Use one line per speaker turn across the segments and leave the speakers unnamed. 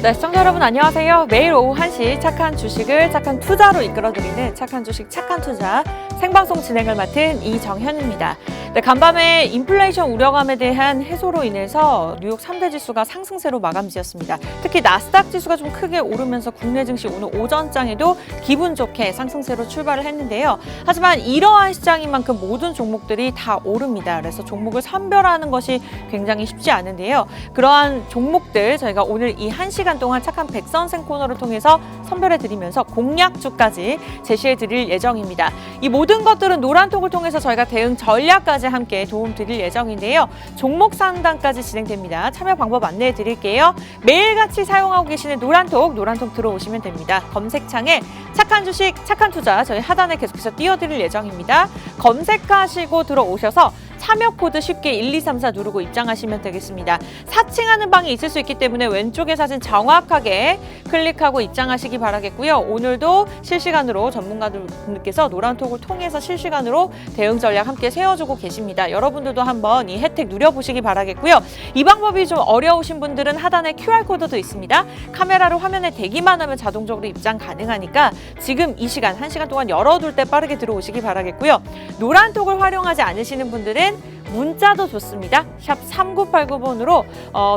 네, 시청자 여러분 안녕하세요. 매일 오후 1시 착한 주식을 착한 투자로 이끌어드리는 착한 주식 착한 투자 생방송 진행을 맡은 이정현입니다. 네, 간밤에 인플레이션 우려감에 대한 해소로 인해서 뉴욕 3대 지수가 상승세로 마감지었습니다. 특히 나스닥 지수가 좀 크게 오르면서 국내 증시 오늘 오전장에도 기분 좋게 상승세로 출발을 했는데요. 하지만 이러한 시장인 만큼 모든 종목들이 다 오릅니다. 그래서 종목을 선별하는 것이 굉장히 쉽지 않은데요. 그러한 종목들 저희가 오늘 이 1시간 동안 착한 백선생 코너를 통해서 선별해드리면서 공략주까지 제시해드릴 예정입니다. 이 모든 것들은 노란톡을 통해서 저희가 대응 전략까지 함께 도움드릴 예정인데요. 종목 상담까지 진행됩니다. 참여 방법 안내해 드릴게요. 매일같이 사용하고 계시는 노란톡 들어오시면 됩니다. 검색창에 착한 주식, 착한 투자 저희 하단에 계속해서 띄워드릴 예정입니다. 검색하시고 들어오셔서 참여 코드 쉽게 1234 누르고 입장하시면 되겠습니다. 사칭하는 방이 있을 수 있기 때문에 왼쪽의 사진 정확하게 클릭하고 입장하시기 바라겠고요. 오늘도 실시간으로 전문가분들께서 노란톡을 통해서 실시간으로 대응 전략 함께 세워주고 계십니다. 여러분들도 한번 이 혜택 누려보시기 바라겠고요. 이 방법이 좀 어려우신 분들은 하단에 QR코드도 있습니다. 카메라로 화면에 대기만 하면 자동적으로 입장 가능하니까 지금 이 시간 1시간 동안 열어둘 때 빠르게 들어오시기 바라겠고요. 노란톡을 활용하지 않으시는 분들은 문자도 좋습니다. 샵 3989번으로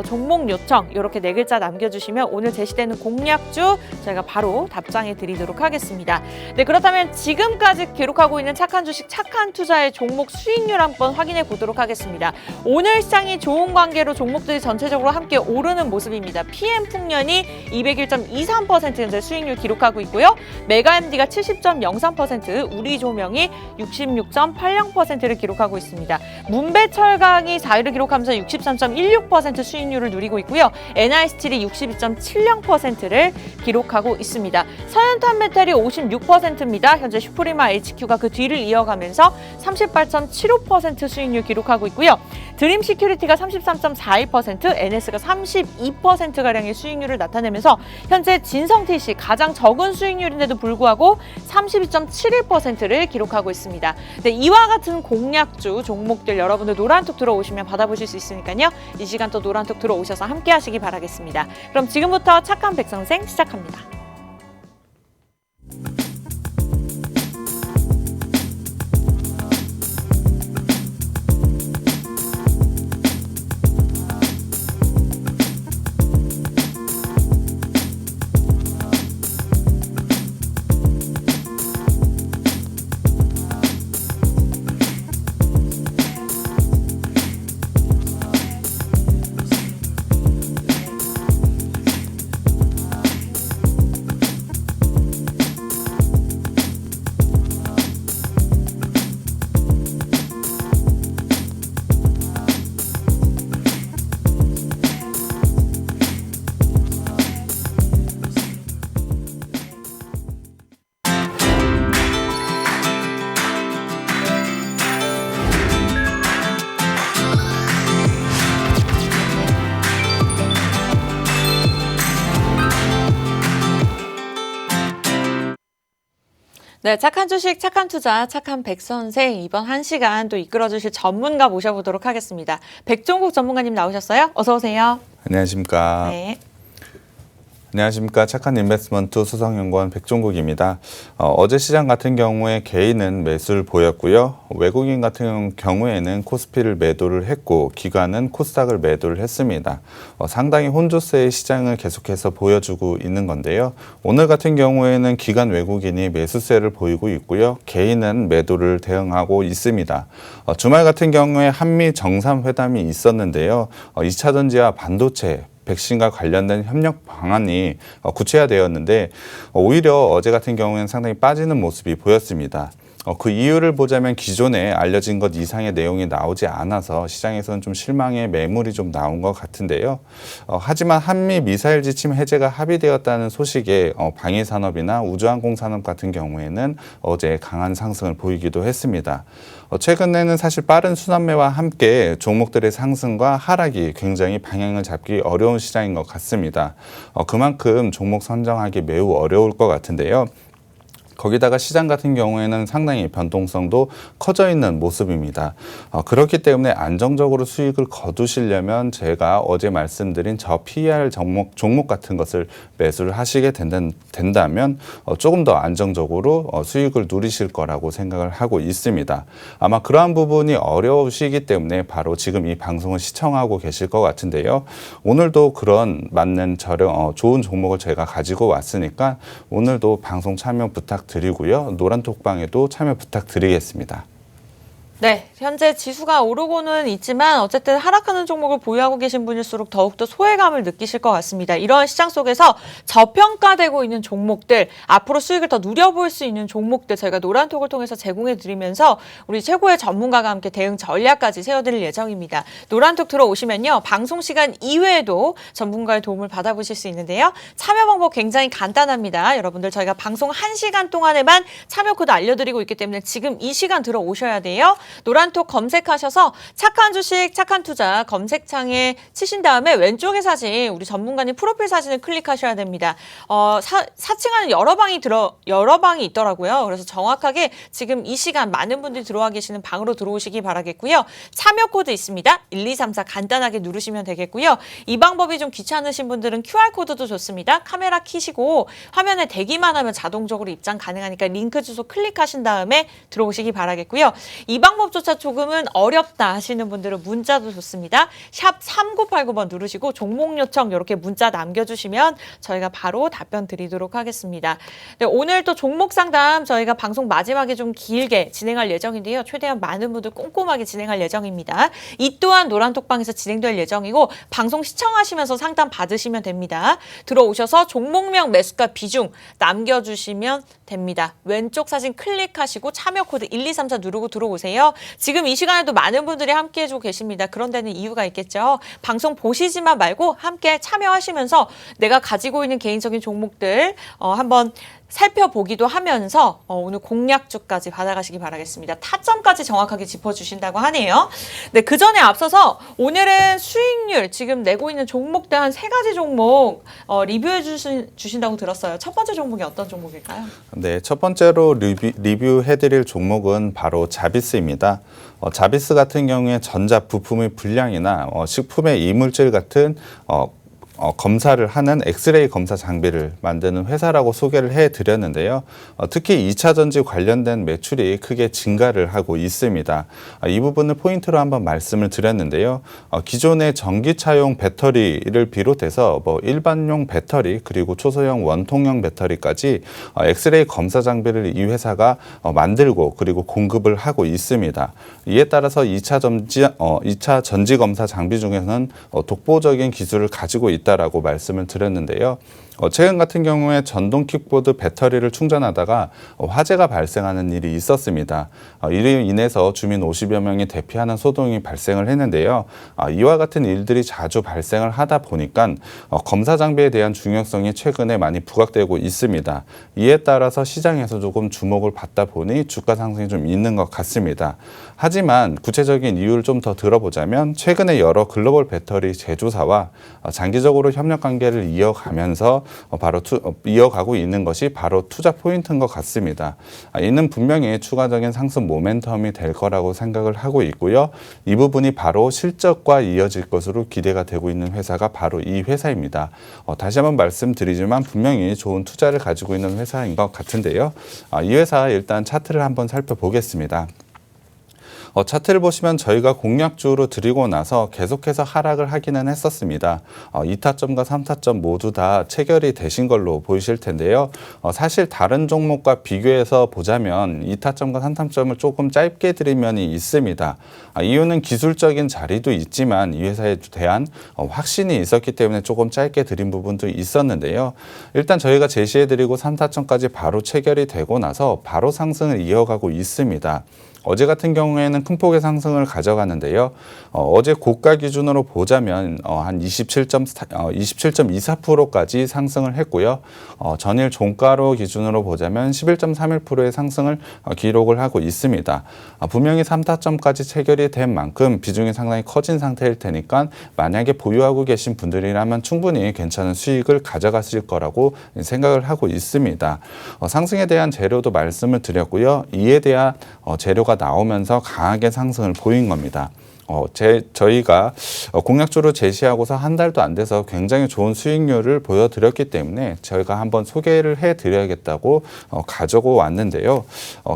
종목 요청 이렇게 4글자 남겨주시면 오늘 제시되는 공략주 저희가 바로 답장해 드리도록 하겠습니다. 네, 그렇다면 지금까지 기록하고 있는 착한 주식, 착한 투자의 종목 수익률 한번 확인해 보도록 하겠습니다. 오늘 시장이 좋은 관계로 종목들이 전체적으로 함께 오르는 모습입니다. PM 풍년이 201.23% 현재 수익률 기록하고 있고요. 메가MD가 70.03%, 우리조명이 66.80%를 기록하고 있습니다. 문배철강이 4위를 기록하면서 63.16% 수익률을 누리고 있고요. NI스틸이 62.70%를 기록하고 있습니다. 서현탄메탈이 56%입니다. 현재 슈프리마 HQ가 그 뒤를 이어가면서 38.75% 수익률 기록하고 있고요. 드림시큐리티가 33.41%, NS가 32%가량의 수익률을 나타내면서 현재 진성TC 가장 적은 수익률인데도 불구하고 32.71%를 기록하고 있습니다. 네, 이와 같은 공략주 종목들 여러분들 노란톡 들어오시면 받아보실 수 있으니까요. 이 시간 또 노란톡 들어오셔서 함께 하시기 바라겠습니다. 그럼 지금부터 착한 백선생 시작합니다. 네, 착한 주식, 착한 투자, 착한 백선생 이번 1시간 또 이끌어주실 전문가 모셔보도록 하겠습니다. 백종국 전문가님 나오셨어요? 어서 오세요.
안녕하십니까.
네.
안녕하십니까. 착한 인베스트먼트 수석연구원 백종국입니다. 어제 시장 같은 경우에 개인은 매수를 보였고요. 외국인 같은 경우에는 코스피를 매도를 했고 기관은 코스닥을 매도를 했습니다. 상당히 혼조세의 시장을 계속해서 보여주고 있는 건데요. 오늘 같은 경우에는 기관 외국인이 매수세를 보이고 있고요. 개인은 매도를 대응하고 있습니다. 주말 같은 경우에 한미 정상회담이 있었는데요. 2차 전지와 반도체 백신과 관련된 협력 방안이 구체화되었는데 오히려 어제 같은 경우에는 상당히 빠지는 모습이 보였습니다. 그 이유를 보자면 기존에 알려진 것 이상의 내용이 나오지 않아서 시장에서는 좀 실망의 매물이 좀 나온 것 같은데요. 하지만 한미 미사일 지침 해제가 합의되었다는 소식에 방위산업이나 우주항공산업 같은 경우에는 어제 강한 상승을 보이기도 했습니다. 최근에는 사실 빠른 순환매와 함께 종목들의 상승과 하락이 굉장히 방향을 잡기 어려운 시장인 것 같습니다. 그만큼 종목 선정하기 매우 어려울 것 같은데요. 거기다가 시장 같은 경우에는 상당히 변동성도 커져 있는 모습입니다. 그렇기 때문에 안정적으로 수익을 거두시려면 제가 어제 말씀드린 저 PER 종목 같은 것을 매수를 하시게 된다면 조금 더 안정적으로 수익을 누리실 거라고 생각을 하고 있습니다. 아마 그러한 부분이 어려우시기 때문에 바로 지금 이 방송을 시청하고 계실 것 같은데요. 오늘도 그런 맞는 좋은 종목을 제가 가지고 왔으니까 오늘도 방송 참여 부탁드리고요. 노란톡방에도 참여 부탁드리겠습니다.
네, 현재 지수가 오르고는 있지만 어쨌든 하락하는 종목을 보유하고 계신 분일수록 더욱더 소외감을 느끼실 것 같습니다. 이런 시장 속에서 저평가되고 있는 종목들, 앞으로 수익을 더 누려볼 수 있는 종목들 저희가 노란톡을 통해서 제공해드리면서 우리 최고의 전문가가 함께 대응 전략까지 세워드릴 예정입니다. 노란톡 들어오시면요. 방송 시간 이외에도 전문가의 도움을 받아보실 수 있는데요. 참여 방법 굉장히 간단합니다. 여러분들 저희가 방송 1시간 동안에만 참여 코드 알려드리고 있기 때문에 지금 이 시간 들어오셔야 돼요. 노란톡 검색하셔서 착한 주식, 착한 투자 검색창에 치신 다음에 왼쪽에 사진, 우리 전문가님 프로필 사진을 클릭하셔야 됩니다. 사칭하는 여러 방이 있더라고요. 그래서 정확하게 지금 이 시간 많은 분들이 들어와 계시는 방으로 들어오시기 바라겠고요. 참여 코드 있습니다. 1234 간단하게 누르시면 되겠고요. 이 방법이 좀 귀찮으신 분들은 QR코드도 좋습니다. 카메라 켜시고 화면에 대기만 하면 자동적으로 입장 가능하니까 링크 주소 클릭하신 다음에 들어오시기 바라겠고요. 이 방법조차 조금은 어렵다 하시는 분들은 문자도 좋습니다. 샵 3989번 누르시고 종목 요청 이렇게 문자 남겨주시면 저희가 바로 답변 드리도록 하겠습니다. 네, 오늘 또 종목 상담 저희가 방송 마지막에 좀 길게 진행할 예정인데요. 최대한 많은 분들 꼼꼼하게 진행할 예정입니다. 이 또한 노란톡방에서 진행될 예정이고 방송 시청하시면서 상담 받으시면 됩니다. 들어오셔서 종목명 매수가 비중 남겨주시면 됩니다. 왼쪽 사진 클릭하시고 참여 코드 1234 누르고 들어오세요. 지금 이 시간에도 많은 분들이 함께 해주고 계십니다. 그런 데는 이유가 있겠죠. 방송 보시지만 말고 함께 참여하시면서 내가 가지고 있는 개인적인 종목들 한번 살펴보기도 하면서 오늘 공략주까지 받아가시기 바라겠습니다. 타점까지 정확하게 짚어주신다고 하네요. 네, 그 전에 앞서서 오늘은 수익률 지금 내고 있는 종목들 한 3가지 종목 리뷰해 주신다고 들었어요. 첫 번째 종목이 어떤 종목일까요?
네, 첫 번째로 리뷰해드릴 종목은 바로 자비스입니다. 자비스 같은 경우에 전자 부품의 불량이나 식품의 이물질 같은 검사를 하는 엑스레이 검사 장비를 만드는 회사라고 소개를 해드렸는데요. 특히 2차 전지 관련된 매출이 크게 증가를 하고 있습니다. 이 부분을 포인트로 한번 말씀을 드렸는데요. 기존의 전기차용 배터리를 비롯해서 일반용 배터리 그리고 초소형 원통형 배터리까지 엑스레이 검사 장비를 이 회사가 만들고 그리고 공급을 하고 있습니다. 이에 따라서 2차 전지 검사 장비 중에서는 독보적인 기술을 가지고 있다라고 말씀을 드렸는데요. 최근 같은 경우에 전동 킥보드 배터리를 충전하다가 화재가 발생하는 일이 있었습니다. 이로 인해서 주민 50여 명이 대피하는 소동이 발생을 했는데요. 이와 같은 일들이 자주 발생을 하다 보니까 검사 장비에 대한 중요성이 최근에 많이 부각되고 있습니다. 이에 따라서 시장에서 조금 주목을 받다 보니 주가 상승이 좀 있는 것 같습니다. 하지만 구체적인 이유를 좀 더 들어보자면 최근에 여러 글로벌 배터리 제조사와 장기적으로 협력 관계를 이어가면서 이어가고 있는 것이 바로 투자 포인트인 것 같습니다. 이는 분명히 추가적인 상승 모멘텀이 될 거라고 생각을 하고 있고요. 이 부분이 바로 실적과 이어질 것으로 기대가 되고 있는 회사가 바로 이 회사입니다. 다시 한번 말씀드리지만 분명히 좋은 투자를 가지고 있는 회사인 것 같은데요. 이 회사 일단 차트를 한번 살펴보겠습니다. 차트를 보시면 저희가 공략주로 드리고 나서 계속해서 하락을 하기는 했었습니다. 2타점과 3타점 모두 다 체결이 되신 걸로 보이실 텐데요. 사실 다른 종목과 비교해서 보자면 2타점과 3타점을 조금 짧게 드린 면이 있습니다. 이유는 기술적인 자리도 있지만 이 회사에 대한 확신이 있었기 때문에 조금 짧게 드린 부분도 있었는데요. 일단 저희가 제시해드리고 3타점까지 바로 체결이 되고 나서 바로 상승을 이어가고 있습니다. 어제 같은 경우에는 큰 폭의 상승을 가져가는데요. 어제 고가 기준으로 보자면 한 27.24%까지 상승을 했고요. 전일 종가로 기준으로 보자면 11.31%의 상승을 기록을 하고 있습니다. 분명히 3타점까지 체결이 된 만큼 비중이 상당히 커진 상태일 테니까 만약에 보유하고 계신 분들이라면 충분히 괜찮은 수익을 가져가실 거라고 생각을 하고 있습니다. 상승에 대한 재료도 말씀을 드렸고요. 이에 대한 재료가 나오면서 강하게 상승을 보인 겁니다. 저희가 공략주로 제시하고서 한 달도 안 돼서 굉장히 좋은 수익률을 보여드렸기 때문에 저희가 한번 소개를 해드려야겠다고 가지고 왔는데요.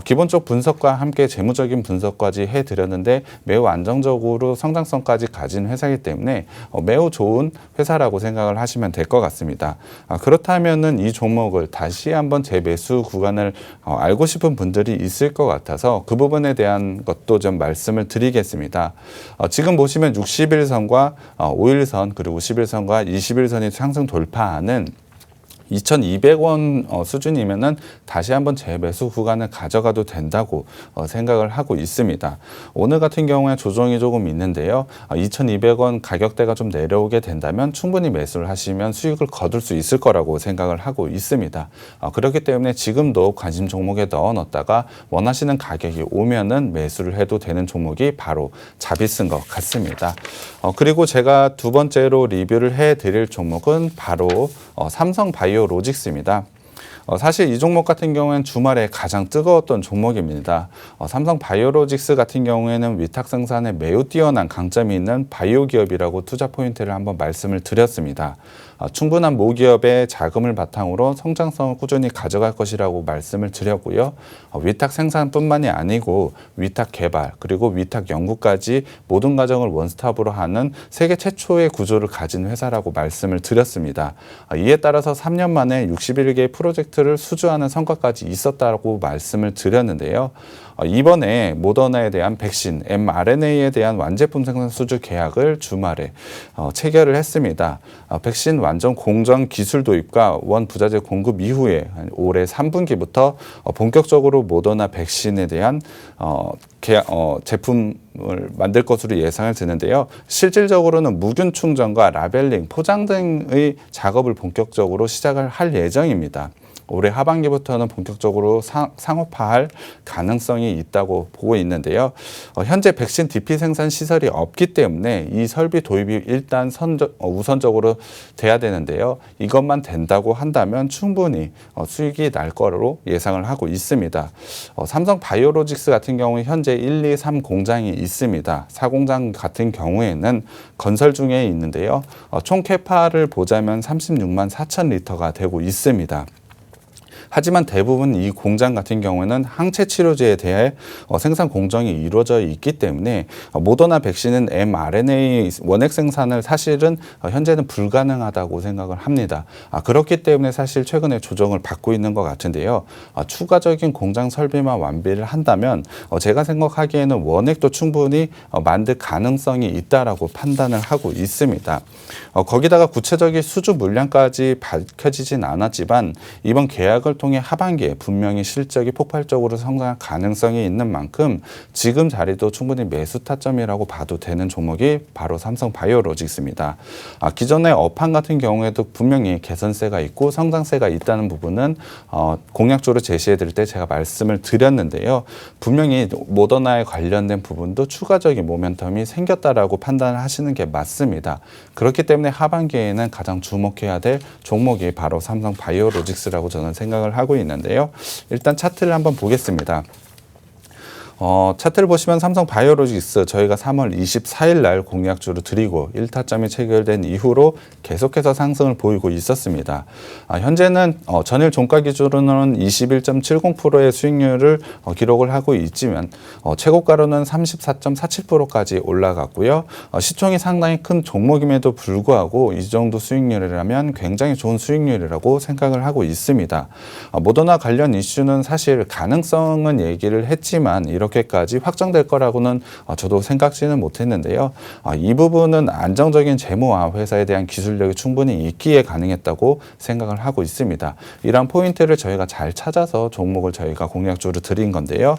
기본적 분석과 함께 재무적인 분석까지 해드렸는데 매우 안정적으로 성장성까지 가진 회사이기 때문에 매우 좋은 회사라고 생각을 하시면 될 것 같습니다. 그렇다면은 이 종목을 다시 한번 재매수 구간을 알고 싶은 분들이 있을 것 같아서 그 부분에 대한 것도 좀 말씀을 드리겠습니다. 지금 보시면 60일선과 5일선 그리고 10일선과 21선이 상승 돌파하는 2,200원 수준이면은 다시 한번 재매수 구간을 가져가도 된다고 생각을 하고 있습니다. 오늘 같은 경우에 조정이 조금 있는데요. 2,200원 가격대가 좀 내려오게 된다면 충분히 매수를 하시면 수익을 거둘 수 있을 거라고 생각을 하고 있습니다. 그렇기 때문에 지금도 관심 종목에 넣어놨다가 원하시는 가격이 오면은 매수를 해도 되는 종목이 바로 자비스인 것 같습니다. 그리고 제가 두 번째로 리뷰를 해드릴 종목은 바로 삼성바이오로직스입니다. 사실 이 종목 같은 경우에는 주말에 가장 뜨거웠던 종목입니다. 삼성바이오로직스 같은 경우에는 위탁 생산에 매우 뛰어난 강점이 있는 바이오 기업이라고 투자 포인트를 한번 말씀을 드렸습니다. 충분한 모기업의 자금을 바탕으로 성장성을 꾸준히 가져갈 것이라고 말씀을 드렸고요. 위탁 생산뿐만이 아니고 위탁 개발 그리고 위탁 연구까지 모든 과정을 원스톱으로 하는 세계 최초의 구조를 가진 회사라고 말씀을 드렸습니다. 이에 따라서 3년 만에 61개의 프로젝트를 수주하는 성과까지 있었다고 말씀을 드렸는데요. 이번에 모더나에 대한 백신, mRNA에 대한 완제품 생산 수주 계약을 주말에 체결을 했습니다. 백신 완전 공정 기술 도입과 원 부자재 공급 이후에 올해 3분기부터 본격적으로 모더나 백신에 대한 제품을 만들 것으로 예상을 드는데요. 실질적으로는 무균 충전과 라벨링, 포장 등의 작업을 본격적으로 시작을 할 예정입니다. 올해 하반기부터는 본격적으로 상업화할 가능성이 있다고 보고 있는데요. 현재 백신 DP 생산 시설이 없기 때문에 이 설비 도입이 일단 우선적으로 돼야 되는데요. 이것만 된다고 한다면 충분히 수익이 날 거로 예상을 하고 있습니다. 삼성바이오로직스 같은 경우에 현재 1, 2, 3 공장이 있습니다. 4공장 같은 경우에는 건설 중에 있는데요. 총 캐파를 보자면 36만 4천 리터가 되고 있습니다. 하지만 대부분 이 공장 같은 경우에는 항체 치료제에 대해 생산 공정이 이루어져 있기 때문에 모더나 백신은 mRNA 원액 생산을 사실은 현재는 불가능하다고 생각을 합니다. 그렇기 때문에 사실 최근에 조정을 받고 있는 것 같은데요. 추가적인 공장 설비만 완비를 한다면 제가 생각하기에는 원액도 충분히 만들 가능성이 있다라고 판단을 하고 있습니다. 거기다가 구체적인 수주 물량까지 밝혀지진 않았지만 이번 계약을 통해 하반기에 분명히 실적이 폭발적으로 성장할 가능성이 있는 만큼 지금 자리도 충분히 매수 타점이라고 봐도 되는 종목이 바로 삼성바이오로직스입니다. 기존의 업황 같은 경우에도 분명히 개선세가 있고 성장세가 있다는 부분은 공략적으로 제시해 드릴 때 제가 말씀을 드렸는데요. 분명히 모더나에 관련된 부분도 추가적인 모멘텀이 생겼다라고 판단을 하시는 게 맞습니다. 그렇기 때문에 하반기에는 가장 주목해야 될 종목이 바로 삼성바이오로직스라고 저는 생각을 하고 있는데요. 일단 차트를 한번 보겠습니다. 차트를 보시면 삼성바이오로직스 저희가 3월 24일 날 공략주로 드리고 1타점이 체결된 이후로 계속해서 상승을 보이고 있었습니다. 현재는 전일 종가 기준으로는 21.70%의 수익률을 기록을 하고 있지만 최고가로는 34.47%까지 올라갔고요. 시총이 상당히 큰 종목임에도 불구하고 이 정도 수익률이라면 굉장히 좋은 수익률이라고 생각을 하고 있습니다. 모더나 관련 이슈는 사실 가능성은 얘기를 했지만 이렇게 이렇게까지 확정될 거라고는 저도 생각지는 못했는데요. 이 부분은 안정적인 재무와 회사에 대한 기술력이 충분히 있기에 가능했다고 생각을 하고 있습니다. 이런 포인트를 저희가 잘 찾아서 종목을 저희가 공략주로 드린 건데요.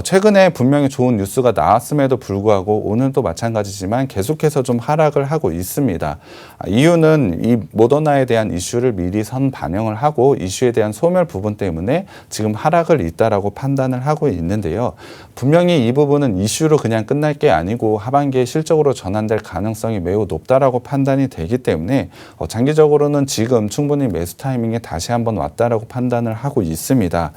최근에 분명히 좋은 뉴스가 나왔음에도 불구하고 오늘도 마찬가지지만 계속해서 좀 하락을 하고 있습니다. 이유는 이 모더나에 대한 이슈를 미리 선 반영을 하고 이슈에 대한 소멸 부분 때문에 지금 하락을 있다라고 판단을 하고 있는데요. 분명히 이 부분은 이슈로 그냥 끝날 게 아니고 하반기에 실적으로 전환될 가능성이 매우 높다라고 판단이 되기 때문에 장기적으로는 지금 충분히 매수 타이밍에 다시 한번 왔다라고 판단을 하고 있습니다.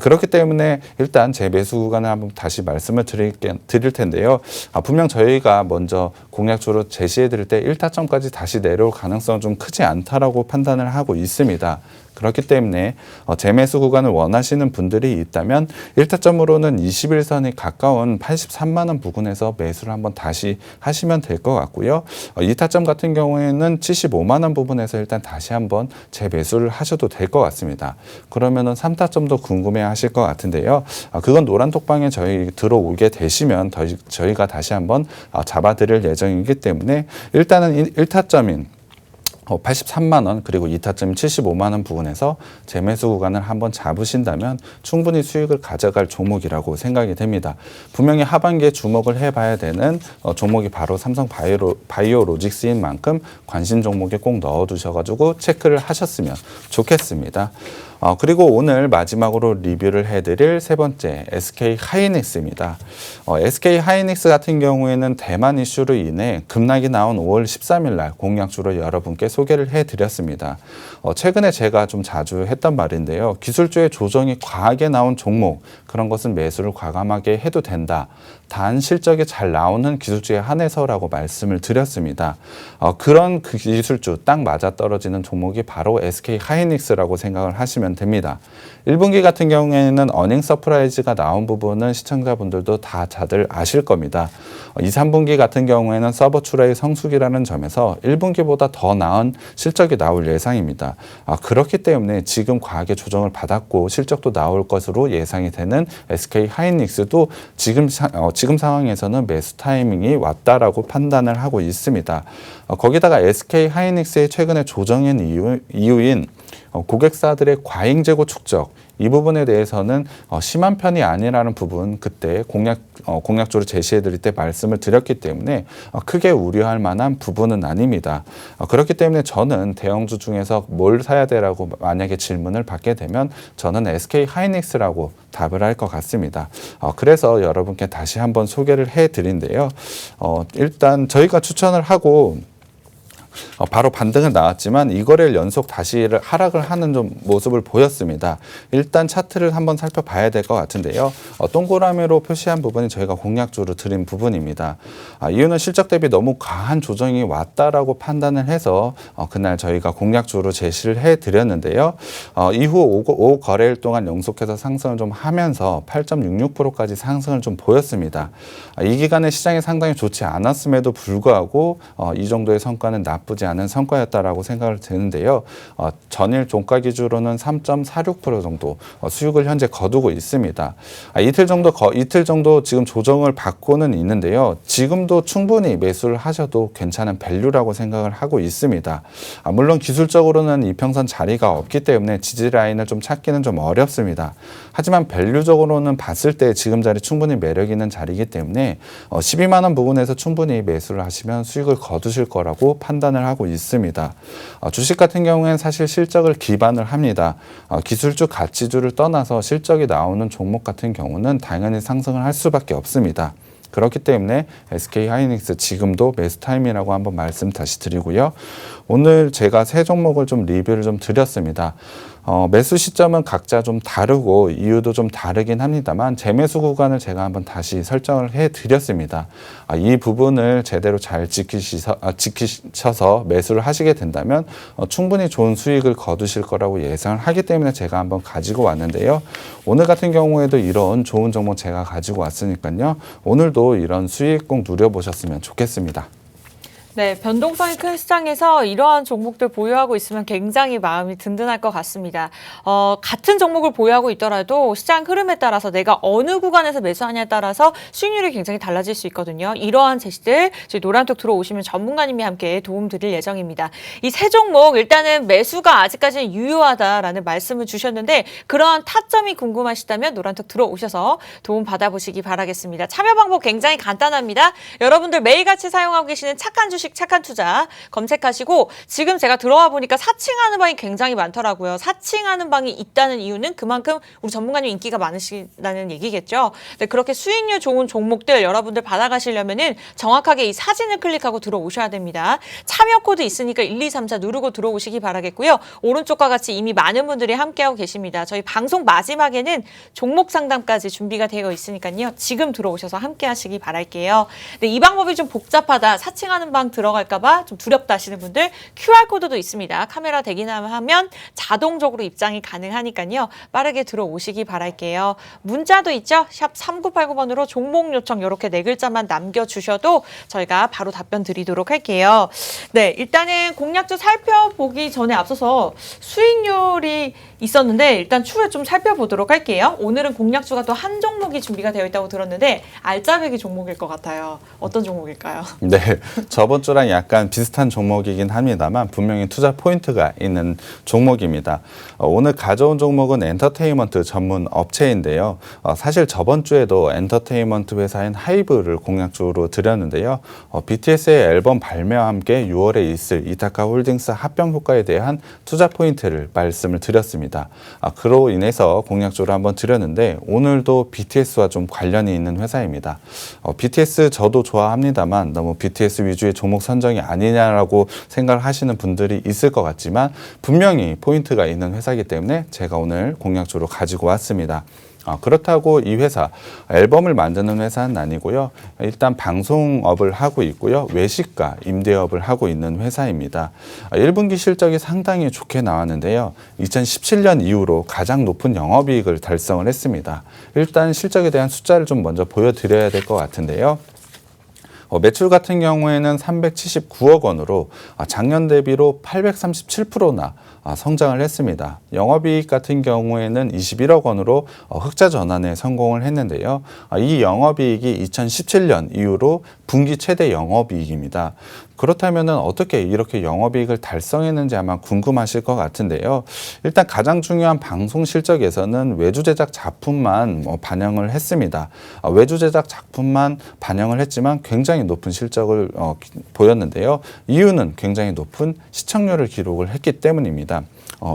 그렇기 때문에 일단 제 매수 구간을 한번 다시 말씀을 드릴 텐데요. 분명 저희가 먼저 공략주로 제시해 드릴 때 1타점까지 다시 내려올 가능성은 좀 크지 않다라고 판단을 하고 있습니다. 그렇기 때문에 재매수 구간을 원하시는 분들이 있다면 1타점으로는 21선이 가까운 83만 원 부근에서 매수를 한번 다시 하시면 될 것 같고요. 2타점 같은 경우에는 75만 원 부분에서 일단 다시 한번 재매수를 하셔도 될 것 같습니다. 그러면은 3타점도 궁금해 하실 것 같은데요. 그건 노란톡방에 저희 들어오게 되시면 저희가 다시 한번 잡아드릴 예정이기 때문에 일단은 1타점인 83만 원 그리고 2타점 75만 원 부근에서 재매수 구간을 한번 잡으신다면 충분히 수익을 가져갈 종목이라고 생각이 됩니다. 분명히 하반기에 주목을 해봐야 되는 종목이 바로 삼성 바이오로직스인 만큼 관심 종목에 꼭 넣어두셔가지고 체크를 하셨으면 좋겠습니다. 그리고 오늘 마지막으로 리뷰를 해드릴 세 번째 SK 하이닉스입니다. SK 하이닉스 같은 경우에는 대만 이슈로 인해 급락이 나온 5월 13일 날 공략주로 여러분께 소개를 해드렸습니다. 최근에 제가 좀 자주 했던 말인데요. 기술주의 조정이 과하게 나온 종목, 그런 것은 매수를 과감하게 해도 된다. 단 실적이 잘 나오는 기술주에 한해서라고 말씀을 드렸습니다. 그런 그 기술주 딱 맞아떨어지는 종목이 바로 SK 하이닉스라고 생각을 하시면 됩니다. 1분기 같은 경우에는 어닝 서프라이즈가 나온 부분은 시청자분들도 다들 아실 겁니다. 2, 3분기 같은 경우에는 서버 출하의 성수기라는 점에서 1분기보다 더 나은 실적이 나올 예상입니다. 그렇기 때문에 지금 과하게 조정을 받았고 실적도 나올 것으로 예상이 되는 SK 하이닉스도 지금 상황에서는 매수 타이밍이 왔다라고 판단을 하고 있습니다. 거기다가 SK 하이닉스의 최근에 조정인 이유인 고객사들의 과잉 재고 축적, 이 부분에 대해서는 심한 편이 아니라는 부분 그때 공략주로 제시해 드릴 때 말씀을 드렸기 때문에 크게 우려할 만한 부분은 아닙니다. 그렇기 때문에 저는 대형주 중에서 뭘 사야 되라고 만약에 질문을 받게 되면 저는 SK 하이닉스라고 답을 할 것 같습니다. 그래서 여러분께 다시 한번 소개를 해 드린데요. 일단 저희가 추천을 하고 바로 반등은 나왔지만 이 거래일 연속 다시 하락을 하는 좀 모습을 보였습니다. 일단 차트를 한번 살펴봐야 될 것 같은데요. 동그라미로 표시한 부분이 저희가 공략주로 드린 부분입니다. 이유는 실적 대비 너무 과한 조정이 왔다라고 판단을 해서 그날 저희가 공략주로 제시를 해드렸는데요. 이후 5 거래일 동안 연속해서 상승을 좀 하면서 8.66%까지 상승을 좀 보였습니다. 이 기간에 시장이 상당히 좋지 않았음에도 불구하고 이 정도의 성과는 나쁘지 않은 성과였다라고 생각을 드는데요. 전일 종가 기준으로는 3.46% 정도 수익을 현재 거두고 있습니다. 이틀 정도 지금 조정을 받고는 있는데요. 지금도 충분히 매수를 하셔도 괜찮은 밸류라고 생각을 하고 있습니다. 물론 기술적으로는 이평선 자리가 없기 때문에 지지 라인을 좀 찾기는 좀 어렵습니다. 하지만 밸류적으로는 봤을 때 지금 자리 충분히 매력 있는 자리이기 때문에 12만 원 부분에서 충분히 매수를 하시면 수익을 거두실 거라고 판단을 하고 있습니다. 주식 같은 경우에는 사실 실적을 기반을 합니다. 기술주, 가치주를 떠나서 실적이 나오는 종목 같은 경우는 당연히 상승을 할 수밖에 없습니다. 그렇기 때문에 SK 하이닉스 지금도 매수 타임이라고 한번 말씀 다시 드리고요. 오늘 제가 세 종목을 좀 리뷰를 좀 드렸습니다. 매수 시점은 각자 좀 다르고 이유도 좀 다르긴 합니다만 재매수 구간을 제가 한번 다시 설정을 해드렸습니다. 이 부분을 제대로 잘 지키셔서 매수를 하시게 된다면 충분히 좋은 수익을 거두실 거라고 예상을 하기 때문에 제가 한번 가지고 왔는데요. 오늘 같은 경우에도 이런 좋은 종목 제가 가지고 왔으니까요. 오늘도 이런 수익 꼭 누려보셨으면 좋겠습니다.
네, 변동성이 큰 시장에서 이러한 종목들 보유하고 있으면 굉장히 마음이 든든할 것 같습니다. 같은 종목을 보유하고 있더라도 시장 흐름에 따라서 내가 어느 구간에서 매수하냐에 따라서 수익률이 굉장히 달라질 수 있거든요. 이러한 제시들 저희 노란톡 들어오시면 전문가님이 함께 도움 드릴 예정입니다. 이 세 종목 일단은 매수가 아직까지는 유효하다라는 말씀을 주셨는데 그러한 타점이 궁금하시다면 노란톡 들어오셔서 도움 받아보시기 바라겠습니다. 참여 방법 굉장히 간단합니다. 여러분들 매일같이 사용하고 계시는 착한 주식 착한 투자 검색하시고 지금 제가 들어와 보니까 사칭하는 방이 굉장히 많더라고요. 사칭하는 방이 있다는 이유는 그만큼 우리 전문가님 인기가 많으시다는 얘기겠죠. 네, 그렇게 수익률 좋은 종목들 여러분들 받아가시려면은 정확하게 이 사진을 클릭하고 들어오셔야 됩니다. 참여 코드 있으니까 1234 누르고 들어오시기 바라겠고요. 오른쪽과 같이 이미 많은 분들이 함께하고 계십니다. 저희 방송 마지막에는 종목 상담까지 준비가 되어 있으니까요. 지금 들어오셔서 함께하시기 바랄게요. 네, 이 방법이 좀 복잡하다. 사칭하는 방 들어갈까봐 좀 두렵다 하시는 분들 QR코드도 있습니다. 카메라 대기하면 자동적으로 입장이 가능하니까요. 빠르게 들어오시기 바랄게요. 문자도 있죠. 샵 3989번으로 종목 요청 이렇게 네 글자만 남겨주셔도 저희가 바로 답변 드리도록 할게요. 네, 일단은 공략주 살펴보기 전에 앞서서 수익률이 있었는데 일단 추후에 좀 살펴보도록 할게요. 오늘은 공략주가 또 한 종목이 준비가 되어 있다고 들었는데 알짜배기 종목일 것 같아요. 어떤 종목일까요?
네, 저번 주랑 약간 비슷한 종목이긴 합니다만 분명히 투자 포인트가 있는 종목입니다. 오늘 가져온 종목은 엔터테인먼트 전문 업체인데요. 사실 저번 주에도 엔터테인먼트 회사인 하이브를 공략주로 드렸는데요. BTS의 앨범 발매와 함께 6월에 있을 이타카 홀딩스 합병 효과에 대한 투자 포인트를 말씀을 드렸습니다. 그로 인해서 공략주를 한번 드렸는데 오늘도 BTS와 좀 관련이 있는 회사입니다. BTS 저도 좋아합니다만 너무 BTS 위주의 종목 선정이 아니냐라고 생각을 하시는 분들이 있을 것 같지만 분명히 포인트가 있는 회사이기 때문에 제가 오늘 공략주로 가지고 왔습니다. 그렇다고 이 회사 앨범을 만드는 회사는 아니고요. 일단 방송업을 하고 있고요. 외식과 임대업을 하고 있는 회사입니다. 1분기 실적이 상당히 좋게 나왔는데요. 2017년 이후로 가장 높은 영업이익을 달성을 했습니다. 일단 실적에 대한 숫자를 좀 먼저 보여드려야 될 것 같은데요. 매출 같은 경우에는 379억 원으로 작년 대비로 837%나 성장을 했습니다. 영업이익 같은 경우에는 21억 원으로 흑자 전환에 성공을 했는데요. 이 영업이익이 2017년 이후로 분기 최대 영업이익입니다. 그렇다면 어떻게 이렇게 영업이익을 달성했는지 아마 궁금하실 것 같은데요. 일단 가장 중요한 방송 실적에서는 외주 제작 작품만 반영을 했습니다. 외주 제작 작품만 반영을 했지만 굉장히 높은 실적을 보였는데요. 이유는 굉장히 높은 시청률을 기록을 했기 때문입니다.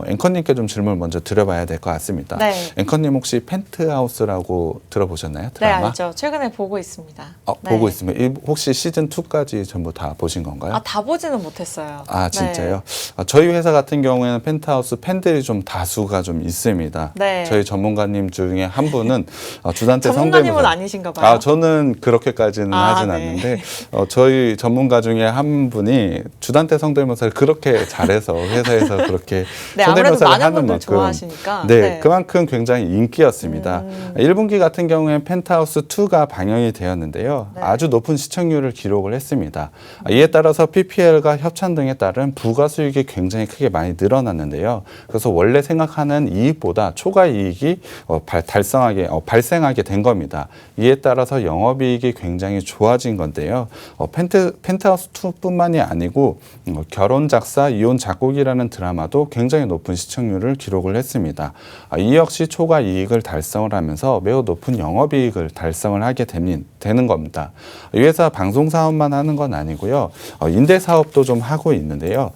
앵커님께 좀 질문을 먼저 드려봐야 될 것 같습니다.
네.
앵커님 혹시 펜트하우스라고 들어보셨나요? 드라마?
네, 알죠. 최근에 보고 있습니다.
네. 보고 있으면 혹시 시즌 2까지 전부 다 보신 건가요?
다 보지는 못했어요.
진짜요?
네.
저희 회사 같은 경우에는 펜트하우스 팬들이 좀 다수가 좀 있습니다.
네.
저희 전문가님 중에 한 분은 주단태
전문가님은
성대모사.
아니신가 봐요.
저는 그렇게까지는 하진
네.
않는데 저희 전문가 중에 한 분이 주단태 성대모사를 그렇게 잘해서 회사에서 그렇게
네, 아무래도
성대모사를
많은
하는
분들
만큼
좋아하시니까.
네, 그만큼 굉장히 인기였습니다. 1분기 같은 경우에 펜트하우스 2가 방영이 되었는데요.
네.
아주 높은 시청률을 기록을 했습니다. 이에 따라서 PPL과 협찬 등에 따른 부가 수익이 굉장히 크게 많이 늘어났는데요. 그래서 원래 생각하는 이익보다 초과 이익이 발생하게 된 겁니다. 이에 따라서 영업이익이 굉장히 좋아진 건데요. 펜트하우스 2뿐만이 아니고 결혼 작사 이혼 작곡이라는 드라마도 굉장히 높은 시청률을 기록을 했습니다. 이 역시 초과 이익을 달성을 하면서 매우 높은 영업이익을 달성을 하게 되는 겁니다. 이 회사 방송 사업만 하는 건 아니고요. 임대 사업도 좀 하고 있는데요.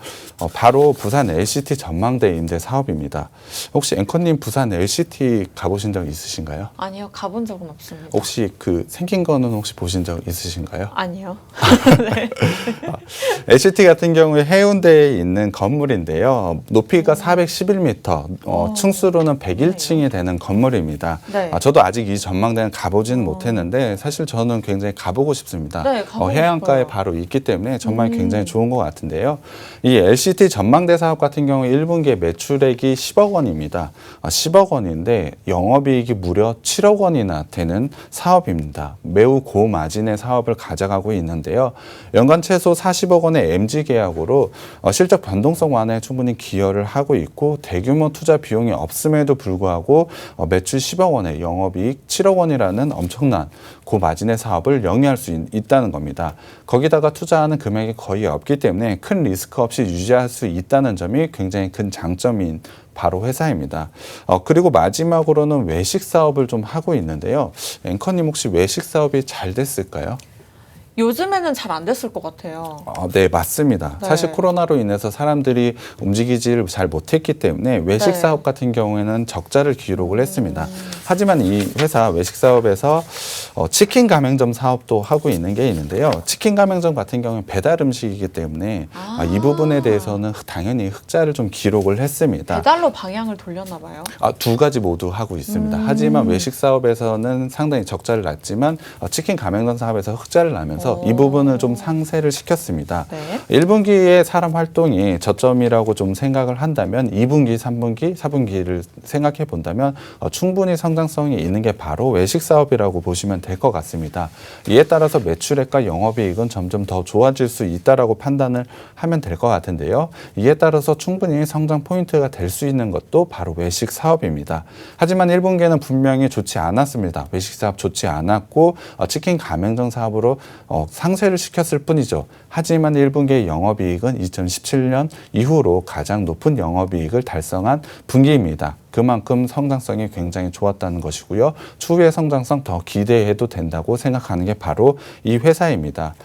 바로 부산 LCT 전망대 임대 사업입니다. 혹시 앵커님 부산 LCT 가보신 적 있으신가요?
아니요, 가본 적은 없습니다.
혹시 생긴 거는 혹시 보신 적 있으신가요?
아니요.
네. LCT 같은 경우에 해운대에 있는 건물인데요. 높이가 411m, 층수로는 101층이 되는 건물입니다.
네.
저도 아직 이 전망대는 가보지는 못했는데 사실 저는 굉장히 가보고 싶습니다.
네, 가보고
해안가에
싶어요.
바로 있기 때문에 정말 굉장히 좋은 것 같은데요. 이 LCT 전망대 사업 같은 경우 1분기에 매출액이 10억 원입니다. 10억 원인데 영업이익이 무려 7억 원이나 되는 사업입니다. 매우 고마진의 사업을 가져가고 있는데요. 연간 최소 40억 원의 MG 계약으로 실적 변동성 완화에 충분히 기여를 하고 있고 대규모 투자 비용이 없음에도 불구하고 매출 10억 원에 영업이익 7억 원이라는 엄청난 고마진의 사업을 영위할 수 있다는 겁니다. 거기다가 투자하는 금액이 거의 없기 때문에 큰 리스크 없이 유지할 수 있다는 점이 굉장히 큰 장점인 바로 회사입니다. 그리고 마지막으로는 외식 사업을 좀 하고 있는데요. 앵커님 혹시 외식 사업이 잘 됐을까요?
요즘에는 잘 안 됐을 것 같아요.
네, 맞습니다.
네.
사실 코로나로 인해서 사람들이 움직이지를 잘 못했기 때문에 외식
네.
사업 같은 경우에는 적자를 기록을 했습니다. 하지만 이 회사 외식 사업에서 치킨 가맹점 사업도 하고 있는 게 있는데요. 치킨 가맹점 같은 경우는 배달 음식이기 때문에 이 부분에 대해서는 당연히 흑자를 좀 기록을 했습니다.
배달로 방향을 돌렸나 봐요.
두 가지 모두 하고 있습니다. 하지만 외식 사업에서는 상당히 적자를 났지만 치킨 가맹점 사업에서 흑자를 나면서 이 부분을 좀 상쇄를 시켰습니다.
네.
1분기에 사람 활동이 저점이라고 좀 생각을 한다면 2분기, 3분기, 4분기를 생각해 본다면 충분히 성장성이 있는 게 바로 외식 사업이라고 보시면 될 것 같습니다. 이에 따라서 매출액과 영업이익은 점점 더 좋아질 수 있다라고 판단을 하면 될 것 같은데요. 이에 따라서 충분히 성장 포인트가 될 수 있는 것도 바로 외식 사업입니다. 하지만 1분기에는 분명히 좋지 않았습니다. 외식 사업 좋지 않았고 치킨 가맹점 사업으로 상쇄를 시켰을 뿐이죠. 하지만 1분기의 영업이익은 2017년 이후로 가장 높은 영업이익을 달성한 분기입니다. 그만큼 성장성이 굉장히 좋았다는 것이고요. 추후의 성장성 더 기대해도 된다고 생각하는 게 바로 이 회사입니다.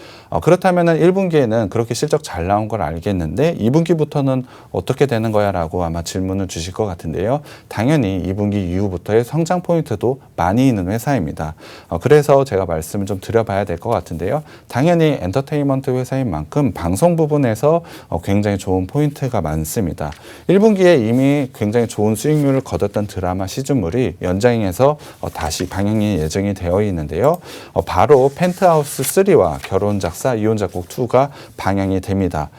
그렇다면 1분기에는 그렇게 실적 잘 나온 걸 알겠는데 2분기부터는 어떻게 되는 거야 라고 아마 질문을 주실 것 같은데요. 당연히 2분기 이후부터의 성장 포인트도 많이 있는 회사입니다. 그래서 제가 말씀을 좀 드려봐야 될 것 같은데요. 당연히 엔터테인먼트 회사인 만큼 방송 부분에서 굉장히 좋은 포인트가 많습니다. 1분기에 이미 굉장히 좋은 수익률을 거뒀던 드라마 시즌물이 연장해서 다시 방영이 예정이 되어 있는데요. 바로 펜트하우스 3와 결혼작사 이혼작곡 2가 방영이 됩니다.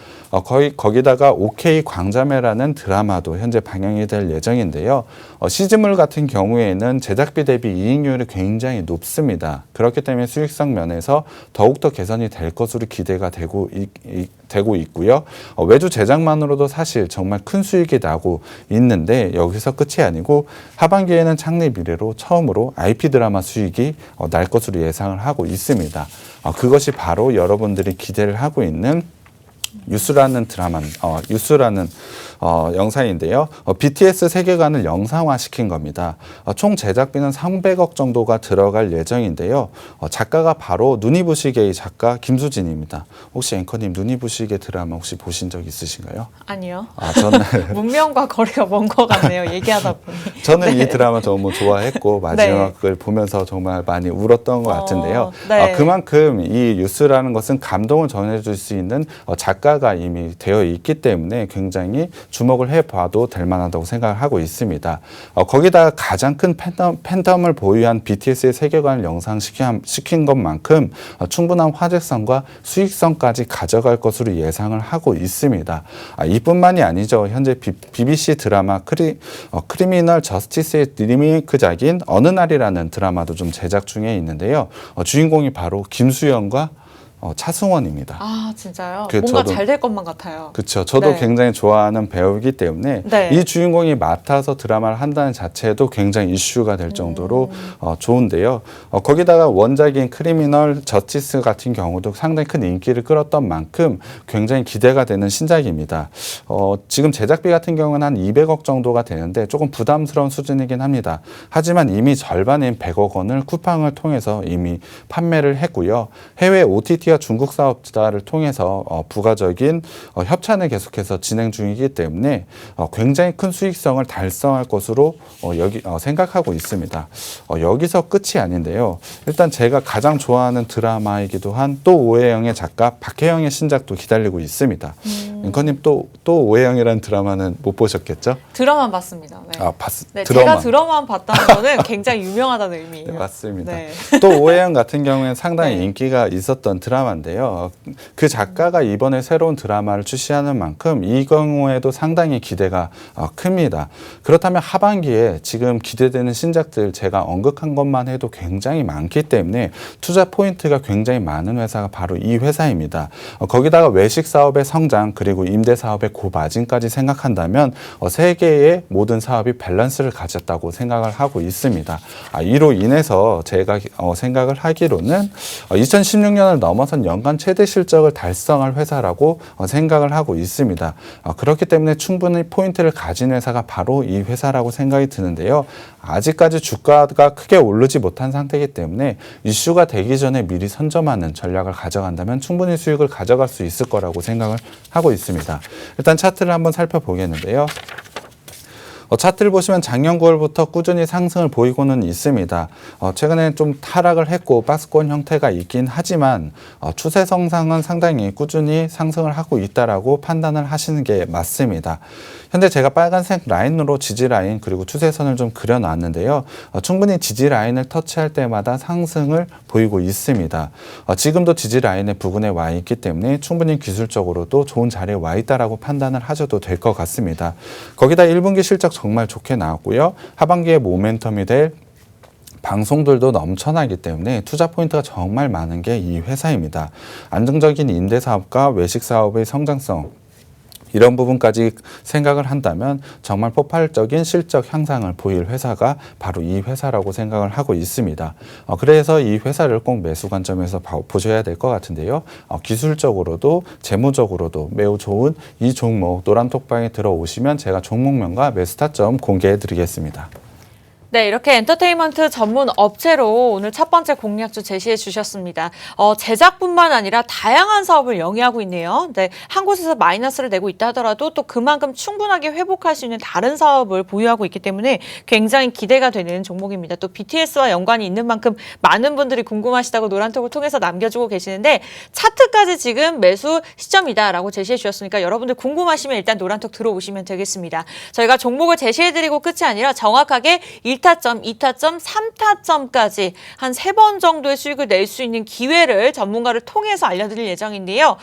거기다가 OK 광자매라는 드라마도 현재 방영이 될 예정인데요. 시즌물 같은 경우에는 제작비 대비 이익률이 굉장히 높습니다. 그렇기 때문에 수익성 면에서 더욱더 개선이 될 것으로 기대가 되고 있고요. 외주 제작만으로도 사실 정말 큰 수익이 나고 있는데 여기서 끝이 아니고 하반기에는 창립 이래로 처음으로 IP 드라마 수익이 날 것으로 예상을 하고 있습니다. 그것이 바로 여러분들이 기대를 하고 있는 유스라는 영상인데요. BTS 세계관을 영상화시킨 겁니다. 총 제작비는 300억 정도가 들어갈 예정인데요. 작가가 바로 눈이 부시게의 작가 김수진입니다. 혹시 앵커님 눈이 부시게 드라마 혹시 보신 적 있으신가요?
아니요.
저는
문명과 거리가 먼 것 같네요. 얘기하다 보니.
저는
네.
이 드라마 너무 좋아했고 마지막을 보면서 정말 많이 울었던 것 같은데요.
네.
그만큼 이 뉴스라는 것은 감동을 전해줄 수 있는 작가가 이미 되어 있기 때문에 굉장히 주목을 해봐도 될 만하다고 생각을 하고 있습니다. 거기다가 가장 큰 팬덤을 보유한 BTS의 세계관을 영상시킨 것만큼 충분한 화제성과 수익성까지 가져갈 것으로 예상을 하고 있습니다. 이뿐만이 아니죠. 현재 BBC 드라마 크리미널 저스티스의 리메이크작인 어느 날이라는 드라마도 좀 제작 중에 있는데요. 주인공이 바로 김수현과 차승원입니다.
진짜요?
그렇죠.
뭔가 잘 될 것만 같아요.
그렇죠. 저도
네.
굉장히 좋아하는 배우이기 때문에
네.
이 주인공이 맡아서 드라마를 한다는 자체도 굉장히 이슈가 될 정도로 좋은데요. 거기다가 원작인 크리미널 저스티스 같은 경우도 상당히 큰 인기를 끌었던 만큼 굉장히 기대가 되는 신작입니다. 지금 제작비 같은 경우는 한 200억 정도가 되는데 조금 부담스러운 수준이긴 합니다. 하지만 이미 절반인 100억 원을 쿠팡을 통해서 이미 판매를 했고요. 해외 OTT와 중국 사업자를 통해서 부가적인 협찬을 계속해서 진행 중이기 때문에 굉장히 큰 수익성을 달성할 것으로 생각하고 있습니다. 여기서 끝이 아닌데요. 일단 제가 가장 좋아하는 드라마이기도 한 또 오해영의 작가 박혜영의 신작도 기다리고 있습니다. 앵커님 또 오해영이라는 드라마는 못 보셨겠죠?
드라마만 봤습니다. 네. 네,
드라마.
제가 드라마만 봤다는 거는 굉장히 유명하다는 의미예요.
네, 맞습니다.
네.
또 오해영 같은 경우에는 상당히
네.
인기가 있었던 드라마인데요. 그 작가가 이번에 새로운 드라마를 출시하는 만큼 이 경우에도 상당히 기대가 큽니다. 그렇다면 하반기에 지금 기대되는 신작들 제가 언급한 것만 해도 굉장히 많기 때문에 투자 포인트가 굉장히 많은 회사가 바로 이 회사입니다. 거기다가 외식 사업의 성장 그리고 임대 사업의 고마진까지 생각한다면 세 개의 모든 사업이 밸런스를 가졌다고 생각을 하고 있습니다. 이로 인해서 제가 생각을 하기로는 2016년을 넘어선 연간 최대 실적을 달성할 회사라고 생각을 하고 있습니다. 그렇기 때문에 충분히 포인트를 가진 회사가 바로 이 회사라고 생각이 드는데요. 아직까지 주가가 크게 오르지 못한 상태이기 때문에 이슈가 되기 전에 미리 선점하는 전략을 가져간다면 충분히 수익을 가져갈 수 있을 거라고 생각을 하고 있습니다. 일단 차트를 한번 살펴보겠는데요. 차트를 보시면 작년 9월부터 꾸준히 상승을 보이고는 있습니다. 최근에 좀 타락을 했고 박스권 형태가 있긴 하지만 추세 성상은 상당히 꾸준히 상승을 하고 있다라고 판단을 하시는 게 맞습니다. 현재 제가 빨간색 라인으로 지지 라인 그리고 추세선을 좀 그려놨는데요. 충분히 지지 라인을 터치할 때마다 상승을 보이고 있습니다. 지금도 지지 라인의 부근에 와 있기 때문에 충분히 기술적으로도 좋은 자리에 와 있다라고 판단을 하셔도 될 것 같습니다. 거기다 1분기 실적 정말 좋게 나왔고요. 하반기에 모멘텀이 될 방송들도 넘쳐나기 때문에 투자 포인트가 정말 많은 게 이 회사입니다. 안정적인 임대 사업과 외식 사업의 성장성 이런 부분까지 생각을 한다면 정말 폭발적인 실적 향상을 보일 회사가 바로 이 회사라고 생각을 하고 있습니다. 그래서 이 회사를 꼭 매수 관점에서 보셔야 될 것 같은데요. 기술적으로도 재무적으로도 매우 좋은 이 종목 노란톡방에 들어오시면 제가 종목명과 매수 타점 공개해 드리겠습니다.
네, 이렇게 엔터테인먼트 전문 업체로 오늘 첫 번째 공략주 제시해 주셨습니다. 제작뿐만 아니라 다양한 사업을 영위하고 있네요. 네, 한 곳에서 마이너스를 내고 있다 하더라도 또 그만큼 충분하게 회복할 수 있는 다른 사업을 보유하고 있기 때문에 굉장히 기대가 되는 종목입니다. 또 BTS와 연관이 있는 만큼 많은 분들이 궁금하시다고 노란톡을 통해서 남겨주고 계시는데 차트까지 지금 매수 시점이다라고 제시해 주셨으니까 여러분들 궁금하시면 일단 노란톡 들어오시면 되겠습니다. 저희가 종목을 제시해드리고 끝이 아니라 정확하게 1타점, 2타점, 3타점까지 한 3번 정도의 수익을 낼 수 있는 기회를 전문가를 통해서 알려드릴 예정인데요.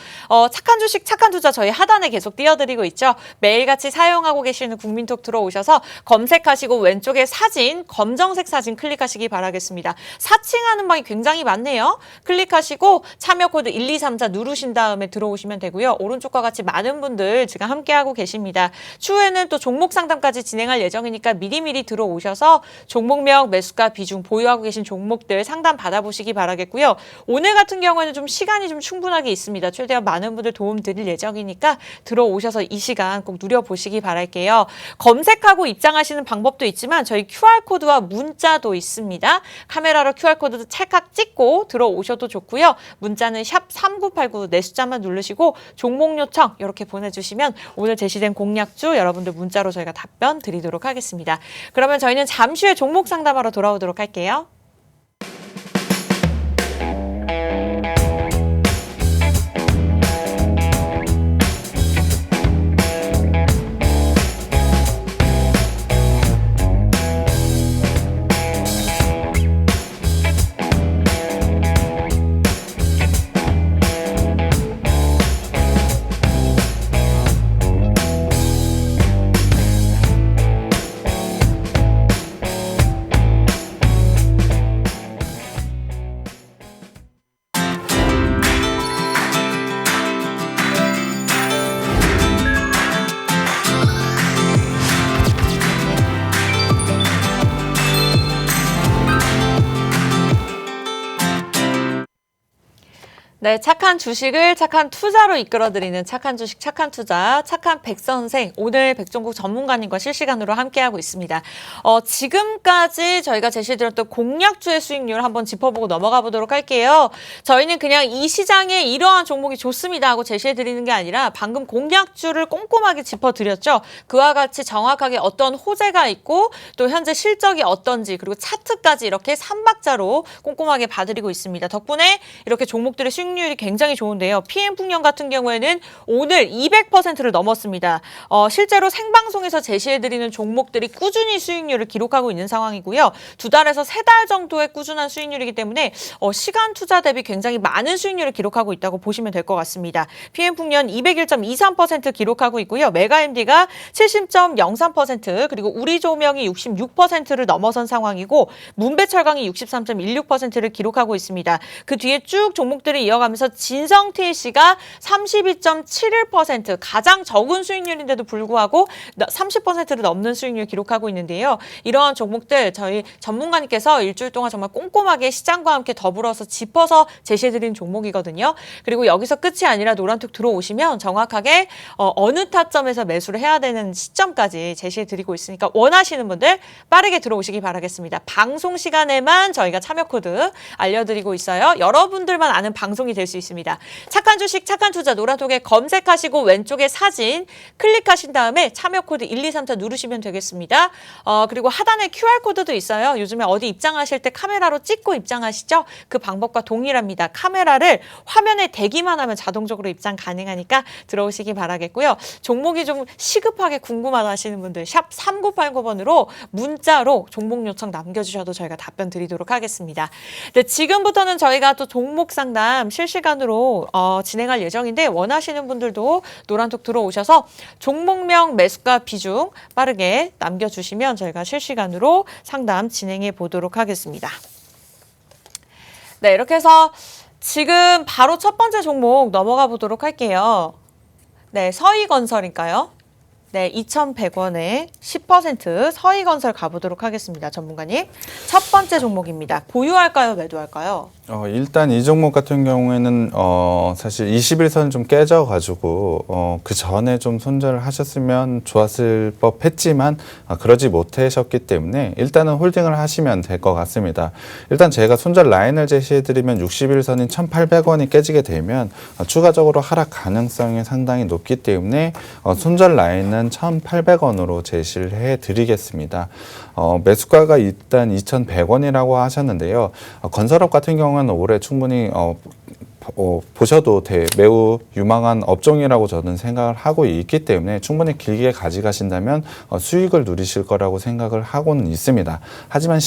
착한 주식, 착한 투자 저희 하단에 계속 띄워드리고 있죠. 매일같이 사용하고 계시는 국민톡 들어오셔서 검색하시고 왼쪽에 사진, 검정색 사진 클릭하시기 바라겠습니다. 사칭하는 방이 굉장히 많네요. 클릭하시고 참여 코드 1234 누르신 다음에 들어오시면 되고요. 오른쪽과 같이 많은 분들 지금 함께하고 계십니다. 추후에는 또 종목 상담까지 진행할 예정이니까 미리미리 들어오셔서 종목명, 매수가, 비중 보유하고 계신 종목들 상담 받아보시기 바라겠고요. 오늘 같은 경우에는 좀 시간이 좀 충분하게 있습니다. 최대한 많은 분들 도움 드릴 예정이니까 들어오셔서 이 시간 꼭 누려보시기 바랄게요. 검색하고 입장하시는 방법도 있지만 저희 QR코드와 문자도 있습니다. 카메라로 QR코드도 찰칵 찍고 들어오셔도 좋고요. 문자는 샵 3989 내 숫자만 누르시고 종목 요청 이렇게 보내주시면 오늘 제시된 공략주 여러분들 문자로 저희가 답변 드리도록 하겠습니다. 그러면 저희는 잠시 후에 종목 상담하러 돌아오도록 할게요. 네, 착한 주식을 착한 투자로 이끌어드리는 착한 주식, 착한 투자, 착한 백선생. 오늘 백종국 전문가님과 실시간으로 함께하고 있습니다. 지금까지 저희가 제시해드렸던 공략주의 수익률 한번 짚어보고 넘어가 보도록 할게요. 저희는 그냥 이 시장에 이러한 종목이 좋습니다 하고 제시해드리는 게 아니라 방금 공략주를 꼼꼼하게 짚어드렸죠. 그와 같이 정확하게 어떤 호재가 있고 또 현재 실적이 어떤지 그리고 차트까지 이렇게 3박자로 꼼꼼하게 봐드리고 있습니다. 덕분에 이렇게 종목들의 수익률 수익률이 굉장히 좋은데요. PM풍년 같은 경우에는 오늘 200%를 넘었습니다. 실제로 생방송에서 제시해드리는 종목들이 꾸준히 수익률을 기록하고 있는 상황이고요. 2달에서 3달 정도의 꾸준한 수익률이기 때문에 시간 투자 대비 굉장히 많은 수익률을 기록하고 있다고 보시면 될 것 같습니다. PM풍년 201.23% 기록하고 있고요. 메가MD가 70.03% 그리고 우리조명이 66%를 넘어선 상황이고 문배철강이 63.16%를 기록하고 있습니다. 그 뒤에 쭉 종목들이 이어가면서 진성TC가 32.71% 가장 적은 수익률인데도 불구하고 30%를 넘는 수익률 기록하고 있는데요. 이러한 종목들 저희 전문가님께서 일주일 동안 정말 꼼꼼하게 시장과 함께 더불어서 짚어서 제시해드린 종목이거든요. 그리고 여기서 끝이 아니라 노란톡 들어오시면 정확하게 어느 타점에서 매수를 해야 되는 시점까지 제시해드리고 있으니까 원하시는 분들 빠르게 들어오시기 바라겠습니다. 방송 시간에만 저희가 참여 코드 알려드리고 있어요. 여러분들만 아는 방송이 될 수 있습니다. 착한 주식, 착한 투자 노란톡에 검색하시고 왼쪽에 사진 클릭하신 다음에 참여 코드 1234 누르시면 되겠습니다. 그리고 하단에 QR코드도 있어요. 요즘에 어디 입장하실 때 카메라로 찍고 입장하시죠? 그 방법과 동일합니다. 카메라를 화면에 대기만 하면 자동적으로 입장 가능하니까 들어오시기 바라겠고요. 종목이 좀 시급하게 궁금하다 하시는 분들 샵 3989번으로 문자로 종목 요청 남겨주셔도 저희가 답변 드리도록 하겠습니다. 네, 지금부터는 저희가 또 종목 상담 실시간으로 진행할 예정인데 원하시는 분들도 노란톡 들어오셔서 종목명 매수가 비중 빠르게 남겨주시면 저희가 실시간으로 상담 진행해 보도록 하겠습니다. 네, 이렇게 해서 지금 바로 첫 번째 종목 넘어가 보도록 할게요. 네, 서희건설인가요? 네, 2,100원에 10% 서희건설 가보도록 하겠습니다. 전문가님. 첫 번째 종목입니다. 보유할까요? 매도할까요?
일단 이 종목 같은 경우에는 사실 21선 좀 깨져가지고 그 전에 좀 손절을 하셨으면 좋았을 법했지만 그러지 못하셨기 때문에 일단은 홀딩을 하시면 될 것 같습니다. 일단 제가 손절 라인을 제시해드리면 61선인 1,800원이 깨지게 되면 추가적으로 하락 가능성이 상당히 높기 때문에 손절 라인은 1,800원으로 제시를 해드리겠습니다. 매수가가 일단 2,100원이라고 하셨는데요. 건설업 같은 경우는 올해 충분히 보셔도 매우 유망한 업종이라고 저는 생각을 하고 있기 때문에 충분히 길게 가져가신다면 수익을 누리실 거라고 생각을 하고는 있습니다. 하지만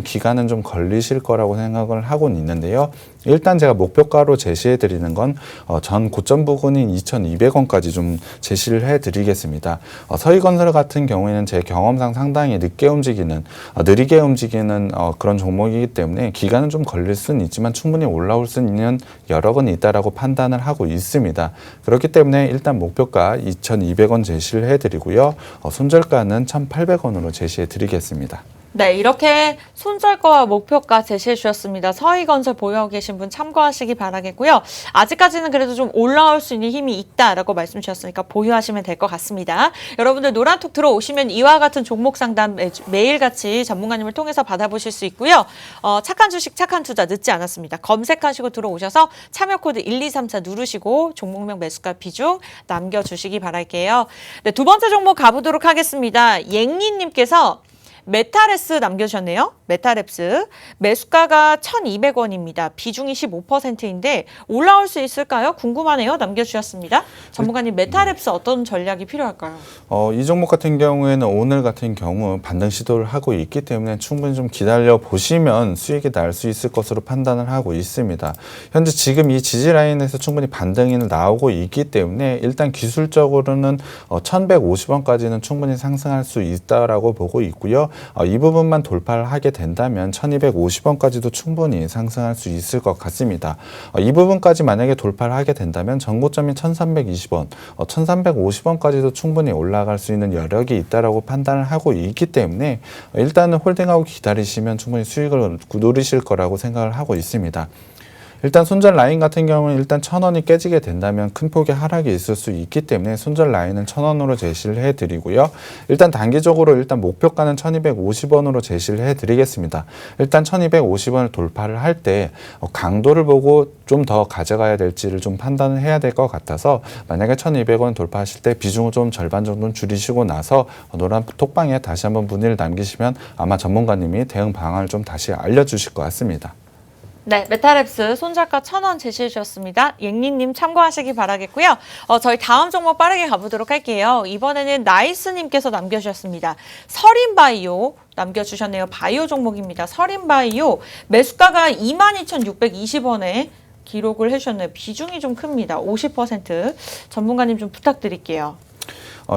기간은 좀 걸리실 거라고 생각을 하고는 있는데요. 일단 제가 목표가로 제시해 드리는 건 전 고점 부근인 2,200원까지 좀 제시를 해 드리겠습니다. 서희건설 같은 경우에는 제 경험상 상당히 느리게 움직이는 그런 종목이기 때문에 기간은 좀 걸릴 수는 있지만 충분히 올라올 수 있는 여력은 있다라고 판단을 하고 있습니다. 그렇기 때문에 일단 목표가 2,200원 제시를 해드리고요. 손절가는 1,800원으로 제시해 드리겠습니다.
네, 이렇게 손절가와 목표가 제시해 주셨습니다. 서희건설 보유하고 계신 분 참고하시기 바라겠고요. 아직까지는 그래도 좀 올라올 수 있는 힘이 있다라고 말씀 주셨으니까 보유하시면 될 것 같습니다. 여러분들 노란톡 들어오시면 이와 같은 종목 상담 매일같이 전문가님을 통해서 받아보실 수 있고요. 착한 주식, 착한 투자 늦지 않았습니다. 검색하시고 들어오셔서 참여 코드 1234 누르시고 종목명 매수가 비중 남겨주시기 바랄게요. 네, 두 번째 종목 가보도록 하겠습니다. 앵리님께서 메타랩스 남겨주셨네요. 메타랩스. 매수가가 1,200원입니다. 비중이 15%인데 올라올 수 있을까요? 궁금하네요. 남겨주셨습니다. 전문가님, 메타랩스 어떤 전략이 필요할까요?
이 종목 같은 경우에는 오늘 같은 경우 반등 시도를 하고 있기 때문에 충분히 좀 기다려 보시면 수익이 날 수 있을 것으로 판단을 하고 있습니다. 현재 지금 이 지지 라인에서 충분히 반등이 나오고 있기 때문에 일단 기술적으로는 1,150원까지는 충분히 상승할 수 있다라고 보고 있고요. 이 부분만 돌파를 하게 된다면 1,250원까지도 충분히 상승할 수 있을 것 같습니다. 이 부분까지 만약에 돌파를 하게 된다면 전고점인 1,320원, 1,350원까지도 충분히 올라갈 수 있는 여력이 있다라고 판단을 하고 있기 때문에 일단은 홀딩하고 기다리시면 충분히 수익을 누리실 거라고 생각을 하고 있습니다. 일단 손절 라인 같은 경우는 일단 1,000원이 깨지게 된다면 큰 폭의 하락이 있을 수 있기 때문에 손절 라인은 1,000원으로 제시를 해드리고요. 일단 단기적으로 일단 목표가는 1,250원으로 제시를 해드리겠습니다. 일단 1,250원을 돌파를 할 때 강도를 보고 좀 더 가져가야 될지를 좀 판단을 해야 될 것 같아서 만약에 1,200원 돌파하실 때 비중을 좀 절반 정도는 줄이시고 나서 노란 톡방에 다시 한번 문의를 남기시면 아마 전문가님이 대응 방안을 좀 다시 알려주실 것 같습니다.
네, 메타랩스 손절가 1,000원 제시해 주셨습니다. 앵리님 참고하시기 바라겠고요. 저희 다음 종목 빠르게 가보도록 할게요. 이번에는 나이스님께서 남겨주셨습니다. 서린바이오 남겨주셨네요. 바이오 종목입니다. 서린바이오 매수가가 22,620원에 기록을 해주셨네요. 비중이 좀 큽니다. 50%. 전문가님 좀 부탁드릴게요.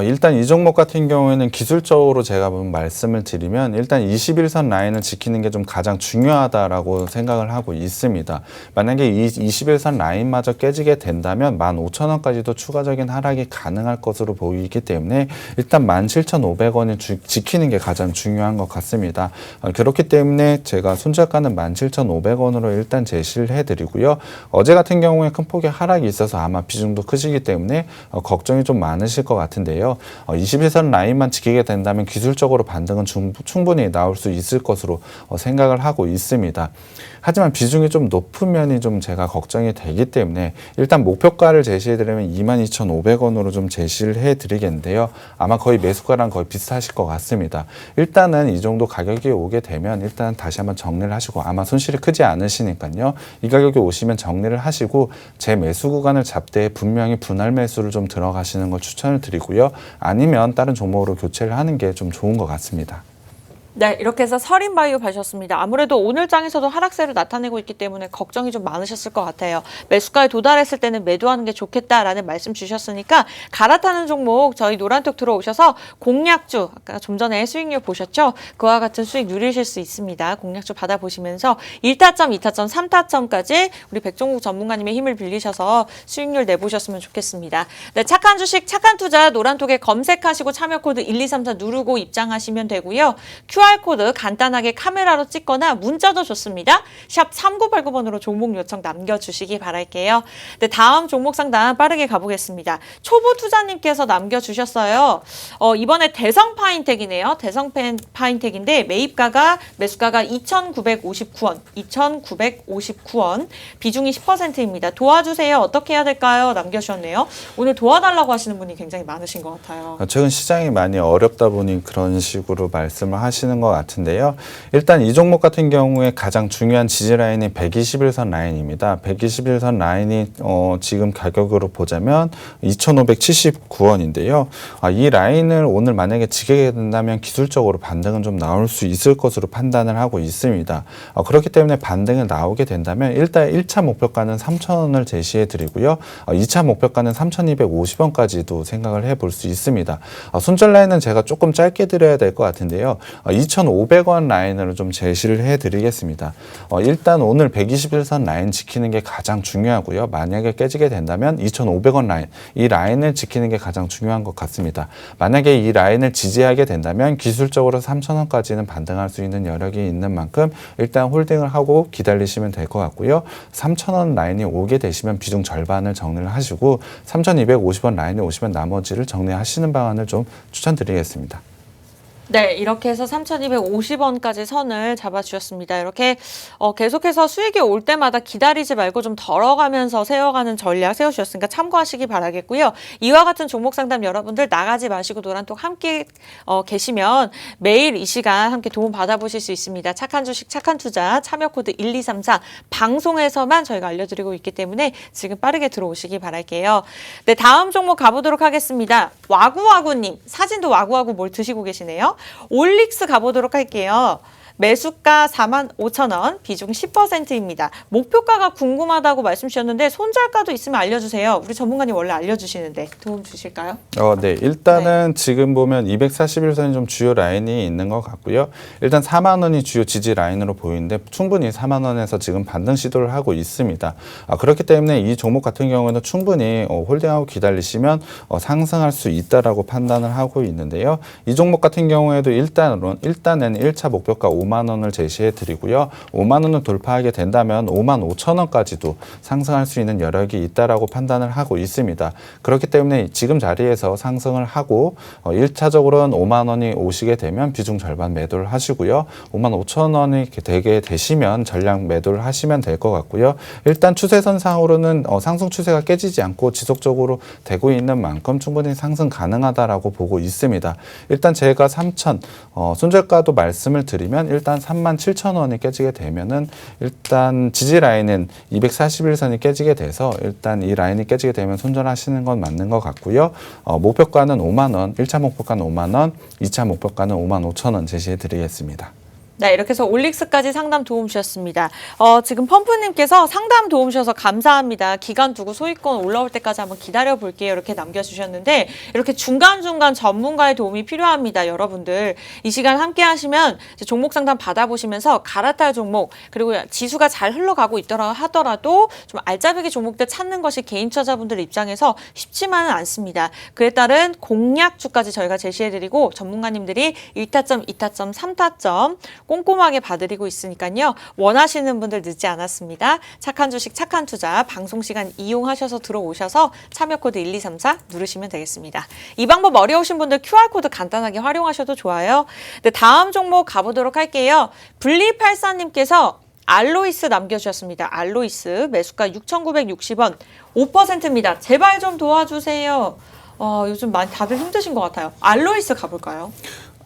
일단 이 종목 같은 경우에는 기술적으로 제가 말씀을 드리면 일단 21선 라인을 지키는 게 좀 가장 중요하다라고 생각을 하고 있습니다. 만약에 이 21선 라인마저 깨지게 된다면 15,000원까지도 추가적인 하락이 가능할 것으로 보이기 때문에 일단 17,500원을 지키는 게 가장 중요한 것 같습니다. 그렇기 때문에 제가 손절가는 17,500원으로 일단 제시를 해드리고요. 어제 같은 경우에 큰 폭의 하락이 있어서 아마 비중도 크시기 때문에 걱정이 좀 많으실 것 같은데요. 21선 라인만 지키게 된다면 기술적으로 반등은 충분히 나올 수 있을 것으로 생각을 하고 있습니다. 하지만 비중이 좀 높은 면이 좀 제가 걱정이 되기 때문에 일단 목표가를 제시해드리면 22,500원으로 좀 제시를 해드리겠는데요. 아마 거의 매수가랑 거의 비슷하실 것 같습니다. 일단은 이 정도 가격이 오게 되면 일단 다시 한번 정리를 하시고 아마 손실이 크지 않으시니까요. 이 가격에 오시면 정리를 하시고 제 매수 구간을 잡되 분명히 분할 매수를 좀 들어가시는 걸 추천을 드리고요. 아니면 다른 종목으로 교체를 하는 게 좀 좋은 것 같습니다.
네, 이렇게 해서 서린바이오 봐주셨습니다. 아무래도 오늘 장에서도 하락세를 나타내고 있기 때문에 걱정이 좀 많으셨을 것 같아요. 매수가에 도달했을 때는 매도하는 게 좋겠다라는 말씀 주셨으니까 갈아타는 종목 저희 노란톡 들어오셔서 공략주, 아까 좀 전에 수익률 보셨죠? 그와 같은 수익 누리실 수 있습니다. 공략주 받아보시면서 1타점, 2타점, 3타점까지 우리 백종국 전문가님의 힘을 빌리셔서 수익률 내보셨으면 좋겠습니다. 네, 착한 주식, 착한 투자 노란톡에 검색하시고 참여 코드 1234 누르고 입장하시면 되고요. QR코드 간단하게 카메라로 찍거나 문자도 좋습니다. 샵 3989번으로 종목 요청 남겨주시기 바랄게요. 네, 다음 종목 상담 빠르게 가보겠습니다. 초보 투자님께서 남겨주셨어요. 이번에 대성 파인텍이네요. 대성 파인텍인데 매수가가 2,959원, 2,959원. 비중이 10%입니다. 도와주세요. 어떻게 해야 될까요? 남겨주셨네요. 오늘 도와달라고 하시는 분이 굉장히 많으신 것 같아요.
최근 시장이 많이 어렵다 보니 그런 식으로 말씀을 하시는 것 같은데요. 일단 이 종목 같은 경우에 가장 중요한 지지 라인이 121선 라인입니다. 121선 라인이 지금 가격으로 보자면 2,579원인데요. 이 라인을 오늘 만약에 지게 된다면 기술적으로 반등은 좀 나올 수 있을 것으로 판단을 하고 있습니다. 그렇기 때문에 반등을 나오게 된다면 일단 1차 목표가는 3,000원을 제시해 드리고요. 2차 목표가는 3,250원까지도 생각을 해볼 수 있습니다. 손절 라인은 제가 조금 짧게 드려야 될 것 같은데요. 2,500원 라인으로 좀 제시를 해드리겠습니다. 일단 오늘 121선 라인 지키는 게 가장 중요하고요. 만약에 깨지게 된다면 2,500원 라인, 이 라인을 지키는 게 가장 중요한 것 같습니다. 만약에 이 라인을 지지하게 된다면 기술적으로 3,000원까지는 반등할 수 있는 여력이 있는 만큼 일단 홀딩을 하고 기다리시면 될 것 같고요. 3,000원 라인이 오게 되시면 비중 절반을 정리를 하시고 3,250원 라인에 오시면 나머지를 정리하시는 방안을 좀 추천드리겠습니다.
네, 이렇게 해서 3,250원까지 선을 잡아주셨습니다. 이렇게 계속해서 수익이 올 때마다 기다리지 말고 좀 덜어가면서 세워가는 전략 세워주셨으니까 참고하시기 바라겠고요. 이와 같은 종목 상담 여러분들 나가지 마시고 노란톡 함께 계시면 매일 이 시간 함께 도움 받아보실 수 있습니다. 착한 주식, 착한 투자, 참여 코드 1234 방송에서만 저희가 알려드리고 있기 때문에 지금 빠르게 들어오시기 바랄게요. 네, 다음 종목 가보도록 하겠습니다. 와구와구님, 사진도 와구와구 뭘 드시고 계시네요. 올릭스 가보도록 할게요. 매수가 45,000원, 비중 10%입니다. 목표가가 궁금하다고 말씀 주셨는데 손절가도 있으면 알려주세요. 우리 전문가님 원래 알려주시는데 도움 주실까요?
네. 일단은 지금 보면 241선이 좀 주요 라인이 있는 것 같고요. 일단 4만 원이 주요 지지 라인으로 보이는데 충분히 4만 원에서 지금 반등 시도를 하고 있습니다. 그렇기 때문에 이 종목 같은 경우는 충분히 홀딩하고 기다리시면 상승할 수 있다라고 판단을 하고 있는데요. 이 종목 같은 경우에도 일단은 1차 목표가 5만 원을 제시해 드리고요. 5만 원을 돌파하게 된다면 5만 5천 원까지도 상승할 수 있는 여력이 있다라고 판단을 하고 있습니다. 그렇기 때문에 지금 자리에서 상승을 하고 1차적으로는 5만 원이 오시게 되면 비중 절반 매도를 하시고요. 5만 5천 원이 되게 되시면 전량 매도를 하시면 될 것 같고요. 일단 추세선상으로는 상승 추세가 깨지지 않고 지속적으로 되고 있는 만큼 충분히 상승 가능하다라고 보고 있습니다. 일단 제가 3천 손절가도 말씀을 드리면 일단 37,000원이 깨지게 되면은 일단 지지 라인은 241선이 깨지게 돼서 일단 이 라인이 깨지게 되면 손절하시는 건 맞는 것 같고요. 목표가는 5만 원, 1차 목표가는 5만 원, 2차 목표가는 5만 5천 원 제시해 드리겠습니다.
네, 이렇게 해서 올릭스까지 상담 도움 주셨습니다. 지금 펌프님께서 상담 도움 주셔서 감사합니다. 기간 두고 소위권 올라올 때까지 한번 기다려 볼게요. 이렇게 남겨주셨는데 이렇게 중간중간 전문가의 도움이 필요합니다. 여러분들 이 시간 함께 하시면 이제 종목 상담 받아보시면서 갈아탈 종목 그리고 지수가 잘 흘러가고 있더라 하더라도 좀 알짜배기 종목들 찾는 것이 개인 투자자분들 입장에서 쉽지만은 않습니다. 그에 따른 공략주까지 저희가 제시해드리고 전문가님들이 1타점, 2타점, 3타점 꼼꼼하게 봐드리고 있으니까요. 원하시는 분들 늦지 않았습니다. 착한 주식, 착한 투자 방송 시간 이용하셔서 들어오셔서 참여 코드 1234 누르시면 되겠습니다. 이 방법 어려우신 분들 QR코드 간단하게 활용하셔도 좋아요. 네, 다음 종목 가보도록 할게요. 분리팔사님께서 알로이스 남겨주셨습니다. 알로이스 매수가 6,960원 5%입니다. 제발 좀 도와주세요. 요즘 많이 다들 힘드신 것 같아요. 알로이스 가볼까요?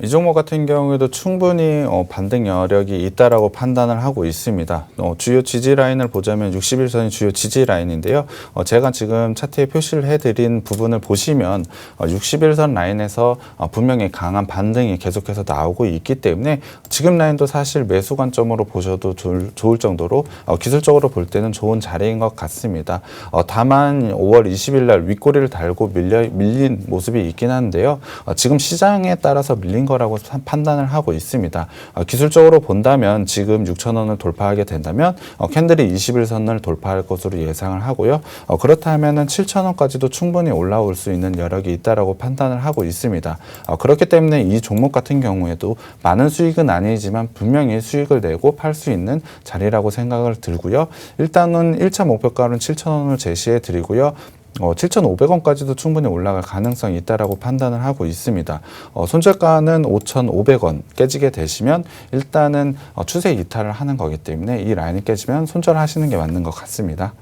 이 종목 같은 경우에도 충분히 반등 여력이 있다라고 판단을 하고 있습니다. 주요 지지 라인을 보자면 61선이 주요 지지 라인인데요. 제가 지금 차트에 표시를 해드린 부분을 보시면 61선 라인에서 분명히 강한 반등이 계속해서 나오고 있기 때문에 지금 라인도 사실 매수 관점으로 보셔도 좋을 정도로 기술적으로 볼 때는 좋은 자리인 것 같습니다. 다만 5월 20일 날 윗꼬리를 달고 밀린 모습이 있긴 한데요. 지금 시장에 따라서 밀린 거라고 판단을 하고 있습니다. 기술적으로 본다면 지금 6,000원을 돌파하게 된다면 캔들이 21선을 돌파할 것으로 예상을 하고요. 그렇다면 7,000원까지도 충분히 올라올 수 있는 여력이 있다라고 판단을 하고 있습니다. 그렇기 때문에 이 종목 같은 경우에도 많은 수익은 아니지만 분명히 수익을 내고 팔 수 있는 자리라고 생각을 들고요. 일단은 1차 목표가는 7,000원을 제시해 드리고요. 7,500원까지도 충분히 올라갈 가능성이 있다라고 판단을 하고 있습니다. 손절가는 5,500원 깨지게 되시면 일단은 추세 이탈을 하는 거기 때문에 이 라인이 깨지면 손절하시는 게 맞는 것 같습니다.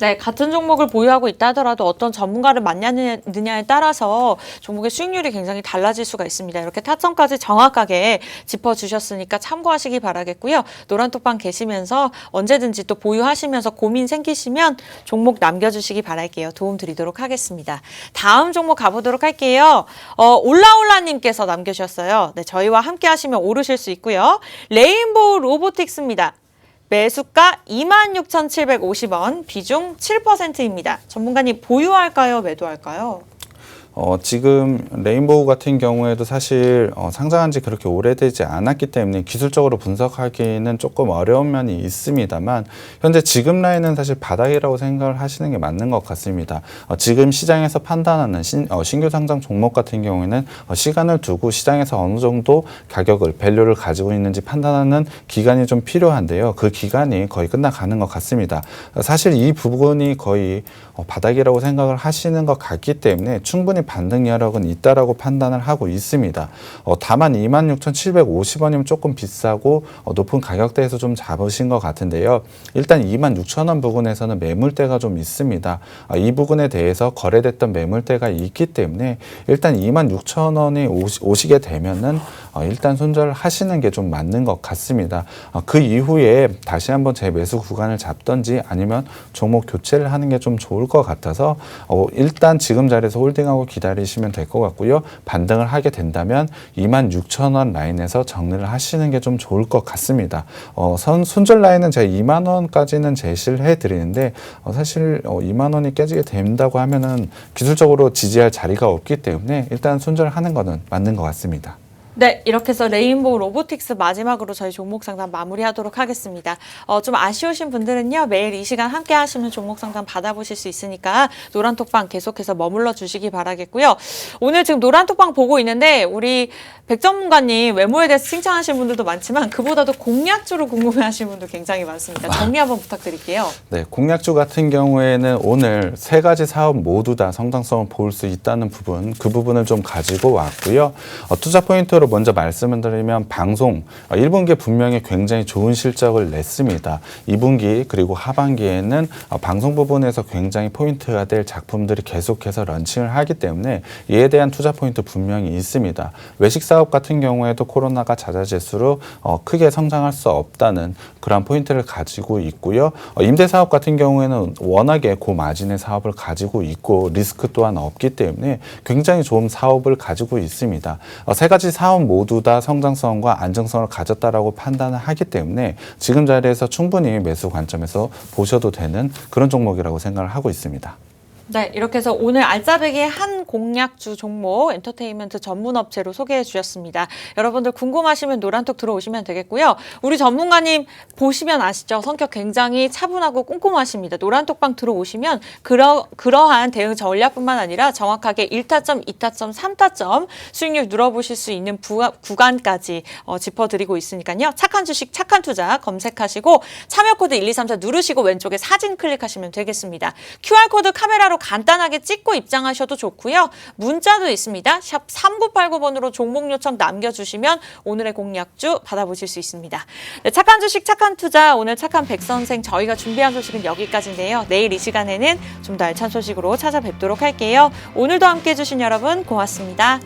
네, 같은 종목을 보유하고 있다 하더라도 어떤 전문가를 만나느냐에 따라서 종목의 수익률이 굉장히 달라질 수가 있습니다. 이렇게 타점까지 정확하게 짚어주셨으니까 참고하시기 바라겠고요. 노란톡방 계시면서 언제든지 또 보유하시면서 고민 생기시면 종목 남겨주시기 바랄게요. 도움 드리도록 하겠습니다. 다음 종목 가보도록 할게요. 올라올라님께서 남겨주셨어요. 네, 저희와 함께 하시면 오르실 수 있고요. 레인보우 로보틱스입니다. 매수가 26,750원, 비중 7%입니다. 전문가님 보유할까요? 매도할까요?
지금 레인보우 같은 경우에도 사실 상장한 지 그렇게 오래되지 않았기 때문에 기술적으로 분석하기는 조금 어려운 면이 있습니다만 현재 지금 라인은 사실 바닥이라고 생각을 하시는 게 맞는 것 같습니다. 지금 시장에서 판단하는 신규 상장 종목 같은 경우에는 시간을 두고 시장에서 어느 정도 가격을 밸류를 가지고 있는지 판단하는 기간이 좀 필요한데요. 그 기간이 거의 끝나가는 것 같습니다. 사실 이 부분이 거의 바닥이라고 생각을 하시는 것 같기 때문에 충분히 반등 여력은 있다라고 판단을 하고 있습니다. 다만 26,750원이면 조금 비싸고 높은 가격대에서 좀 잡으신 것 같은데요. 일단 26,000원 부근에서는 매물대가 좀 있습니다. 이 부분에 대해서 거래됐던 매물대가 있기 때문에 일단 26,000원이 오시게 되면은 일단 손절하시는 게 좀 맞는 것 같습니다. 그 이후에 다시 한번 재 매수 구간을 잡던지 아니면 종목 교체를 하는 게 좀 좋을 것 같아서 일단 지금 자리에서 홀딩하고 기다리시면 될 것 같고요. 반등을 하게 된다면 26,000원 라인에서 정리를 하시는 게 좀 좋을 것 같습니다. 손절 라인은 제가 2만 원까지는 제시를 해드리는데 사실 2만 원이 깨지게 된다고 하면은 기술적으로 지지할 자리가 없기 때문에 일단 손절하는 거는 맞는 것 같습니다.
네, 이렇게 해서 레인보우 로보틱스 마지막으로 저희 종목 상담 마무리하도록 하겠습니다. 좀 아쉬우신 분들은요, 매일 이 시간 함께 하시면 종목 상담 받아보실 수 있으니까 노란톡방 계속해서 머물러 주시기 바라겠고요. 오늘 지금 노란톡방 보고 있는데 우리 백 전문가님 외모에 대해서 칭찬하시는 분들도 많지만 그보다도 공략주로 궁금해하시는 분들 굉장히 많습니다. 정리 한번 부탁드릴게요.
네, 공략주 같은 경우에는 오늘 세 가지 사업 모두 다 성장성을 볼 수 있다는 부분, 그 부분을 좀 가지고 왔고요. 투자 포인트로 결과로 먼저 말씀을 드리면 방송 1분기에 분명히 굉장히 좋은 실적을 냈습니다. 2분기 그리고 하반기에는 방송 부분에서 굉장히 포인트가 될 작품들이 계속해서 런칭을 하기 때문에 이에 대한 투자 포인트 분명히 있습니다. 외식 사업 같은 경우에도 코로나가 잦아질수록 크게 성장할 수 없다는 그런 포인트를 가지고 있고요. 임대 사업 같은 경우에는 워낙에 고마진의 사업을 가지고 있고 리스크 또한 없기 때문에 굉장히 좋은 사업을 가지고 있습니다. 세 가지 사업 모두 다 성장성과 안정성을 가졌다라고 판단을 하기 때문에 지금 자리에서 충분히 매수 관점에서 보셔도 되는 그런 종목이라고 생각을 하고 있습니다.
네, 이렇게 해서 오늘 알짜배기의 한 공략주 종목 엔터테인먼트 전문 업체로 소개해 주셨습니다. 여러분들 궁금하시면 노란톡 들어오시면 되겠고요. 우리 전문가님 보시면 아시죠? 성격 굉장히 차분하고 꼼꼼하십니다. 노란톡방 들어오시면 그러한 대응 전략뿐만 아니라 정확하게 1타점, 2타점, 3타점 수익률 눌러보실 수 있는 구간까지 짚어드리고 있으니까요. 착한 주식, 착한 투자 검색하시고 참여 코드 1234 누르시고 왼쪽에 사진 클릭하시면 되겠습니다. QR코드 카메라로 간단하게 찍고 입장하셔도 좋고요. 문자도 있습니다. 샵 3989번으로 종목 요청 남겨주시면 오늘의 공략주 받아보실 수 있습니다. 네, 착한 주식, 착한 투자. 오늘 착한 백 선생 저희가 준비한 소식은 여기까지인데요. 내일 이 시간에는 좀 더 알찬 소식으로 찾아뵙도록 할게요. 오늘도 함께해 주신 여러분 고맙습니다.